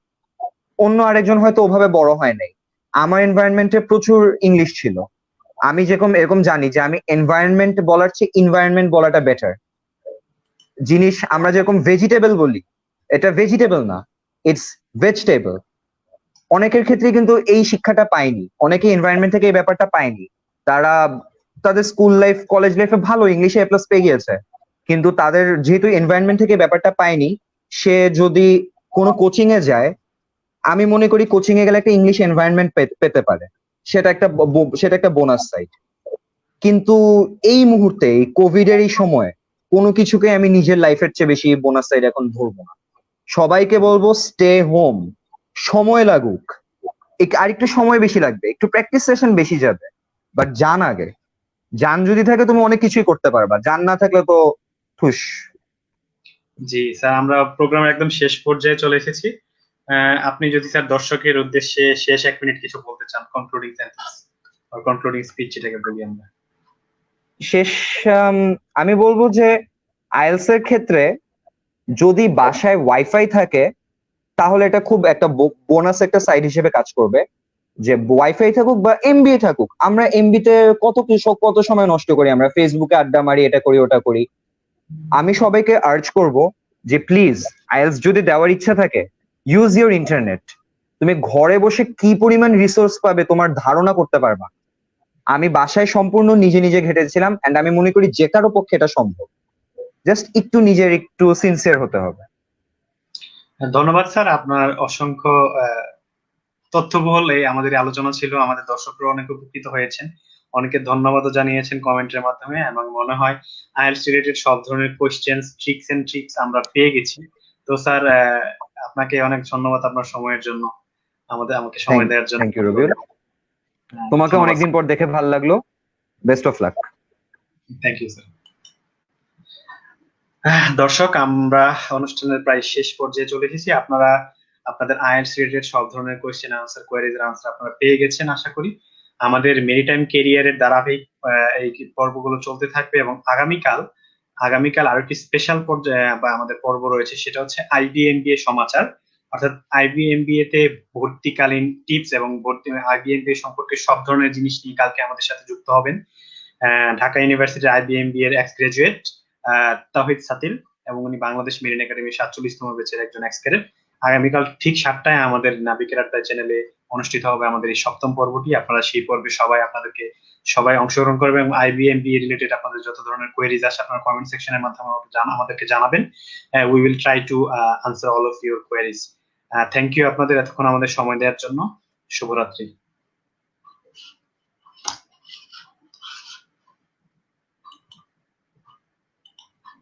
অন্য আরেকজন হয়তো ওভাবে বড় হয় নাই। আমার এনভায়রনমেন্টে প্রচুর ইংলিশ ছিল। আমি যেরকম এরকম জানি যে আমি এনভায়রনমেন্ট বলার চেয়ে ইনভায়রনমেন্ট বলাটা বেটার। জিনিস আমরা যেরকম ভেজিটেবল বলি, এটা ভেজিটেবল না, ইটস ভেজিটেবল। অনেকের ক্ষেত্রে কিন্তু এই শিক্ষাটা পায়নি, অনেকে এনভায়রনমেন্ট থেকে এই ব্যাপারটা পায়নি। তারা তাদের স্কুল লাইফ, কলেজ লাইফে ভালো ইংলিশে এ প্লাস পেয়ে গিয়েছে, কিন্তু তাদের যেহেতু এনভায়রনমেন্ট থেকে ব্যাপারটা পায়নি, সে যদি কোনো কোচিং এ যায়, আমি মনে করি কোচিং এ গেলে একটা ইংলিশ এনভায়রনমেন্ট পেতে পারে। সেটা একটা বোনাস সাইড। কিন্তু এই মুহূর্তে এই কোভিড এর এই সময় কোনো কিছুকে আমি নিজের লাইফের চেয়ে বেশি বোনাস সাইড এখন ধরবো না। সবাইকে বলবো স্টে হোম, সময় লাগুক, আরেকটু সময় বেশি লাগবে, একটু প্র্যাকটিস সেশন বেশি যাবে, বাট যান আগে। যান যদি থাকে তুমি অনেক কিছুই করতে পারবা, যান না থাকলে তো ঠুস। জি স্যার, আমরা প্রোগ্রামের একদম শেষ পর্যায়ে চলে এসেছি। আপনি যদি স্যার দর্শকের উদ্দেশ্যে শেষ 1 মিনিট কিছু বলতে চান, কনক্লুডিং সেন্টেন্স আর কনক্লুডিং স্পিচ যেটাকে বলি আমরা। শেষ আমি বলবো যে আইএলস এর ক্ষেত্রে যদি বাসায় ওয়াইফাই থাকে তাহলে এটা খুব একটা বোনাস একটা সাইড হিসেবে কাজ করবে। যে ওয়াইফাই থাকুক বা এমবিএ থাকুক, আমরা এমবিতে কত সময় নষ্ট করি, আমরা ফেসবুকে আড্ডা মারি, এটা করি ওটা করি। আমি সবাইকে আর্জ করব যে প্লিজ আইএলস যদি দেওয়ার ইচ্ছা থাকে, ইউজ ইউর ইন্টারনেট। তুমি ঘরে বসে কি পরিমাণ রিসোর্স পাবে তোমার ধারণা করতে পারবা। আমি বাসায় সম্পূর্ণ নিজে নিজে ঘেটেছিলাম, এন্ড আমি মনে করি যে কারো পক্ষে এটা সম্ভব। জাস্ট একটু সিনসিয়ার হতে হবে। ধন্যবাদ স্যার, আপনার অসংখ্য তথ্যবহুল এই আমাদের এই আলোচনা ছিল। আমাদের দর্শকরা অনেক উপকৃত হয়েছেন, অনেকে ধন্যবাদও জানিয়েছেন কমেন্টের মাধ্যমে, এবং মনে হয় আইএলটিএস রিলেটেড সব ধরনের কোশ্চেন, ট্রিক্স আমরা পেয়ে গেছি। তো স্যার, আপনাকে অনেক ধন্যবাদ আপনার সময়ের জন্য, আমাকে সময় দেওয়ার জন্য। থ্যাংক ইউ রবিউল, তোমাকে অনেকদিন পর দেখে ভালো লাগলো। Best of luck. Thank you sir. দর্শক, আমরা অনুষ্ঠানের প্রায় শেষ পর্যায়ে চলে এসেছি। আপনারা আপনাদের আইএলটিএস রিলেটেড সব ধরনের কোশ্চেন আনসার, কোয়েরিজ এর আনসার আপনারা পেয়ে গেছেন আশা করি। আমাদের মেরিটাইম কেরিয়ারের ধারাবাহিক এই পর্বগুলো চলতে থাকবে, এবং আগামীকাল আরো একটি স্পেশাল পর্যায়ে বা আমাদের পর্ব রয়েছে, সেটা হচ্ছে আইবিএমবিএ সমাচার। অর্থাৎ আইবিএমবিএ তে ভর্তিকালীন টিপস এবং আইবিএমবিএ সম্পর্কে সব ধরনের জিনিস নিয়ে কালকে আমাদের সাথে যুক্ত হবেন ঢাকা ইউনিভার্সিটির আইবিএমবি এর এক্স গ্রাজুয়েট তাহিদ সাতিল, এবং উনি বাংলাদেশ মেরিন একাডেমির 47তম ব্যাচের একজন এক্স ক্যাডেট। আগামীকাল ঠিক 7টায় আমাদের নাবিকের আড্ডা চ্যানেলে অনুষ্ঠিত হবে আমাদের এই 7ম পর্বটি। আপনারা সেই পর্বে সবাই অংশগ্রহণ করবেন, এবং আইবিএমবি রিলেটেড আপনাদের যত ধরনের কোয়েরিজ আসে আপনারা কমেন্ট সেকশনের মাধ্যমে আমাদেরকে জানাবেন। We will try to answer all of your queries. Thank you আপনাদের এতক্ষণ আমাদের সময় দেওয়ার জন্য। শুভরাত্রি।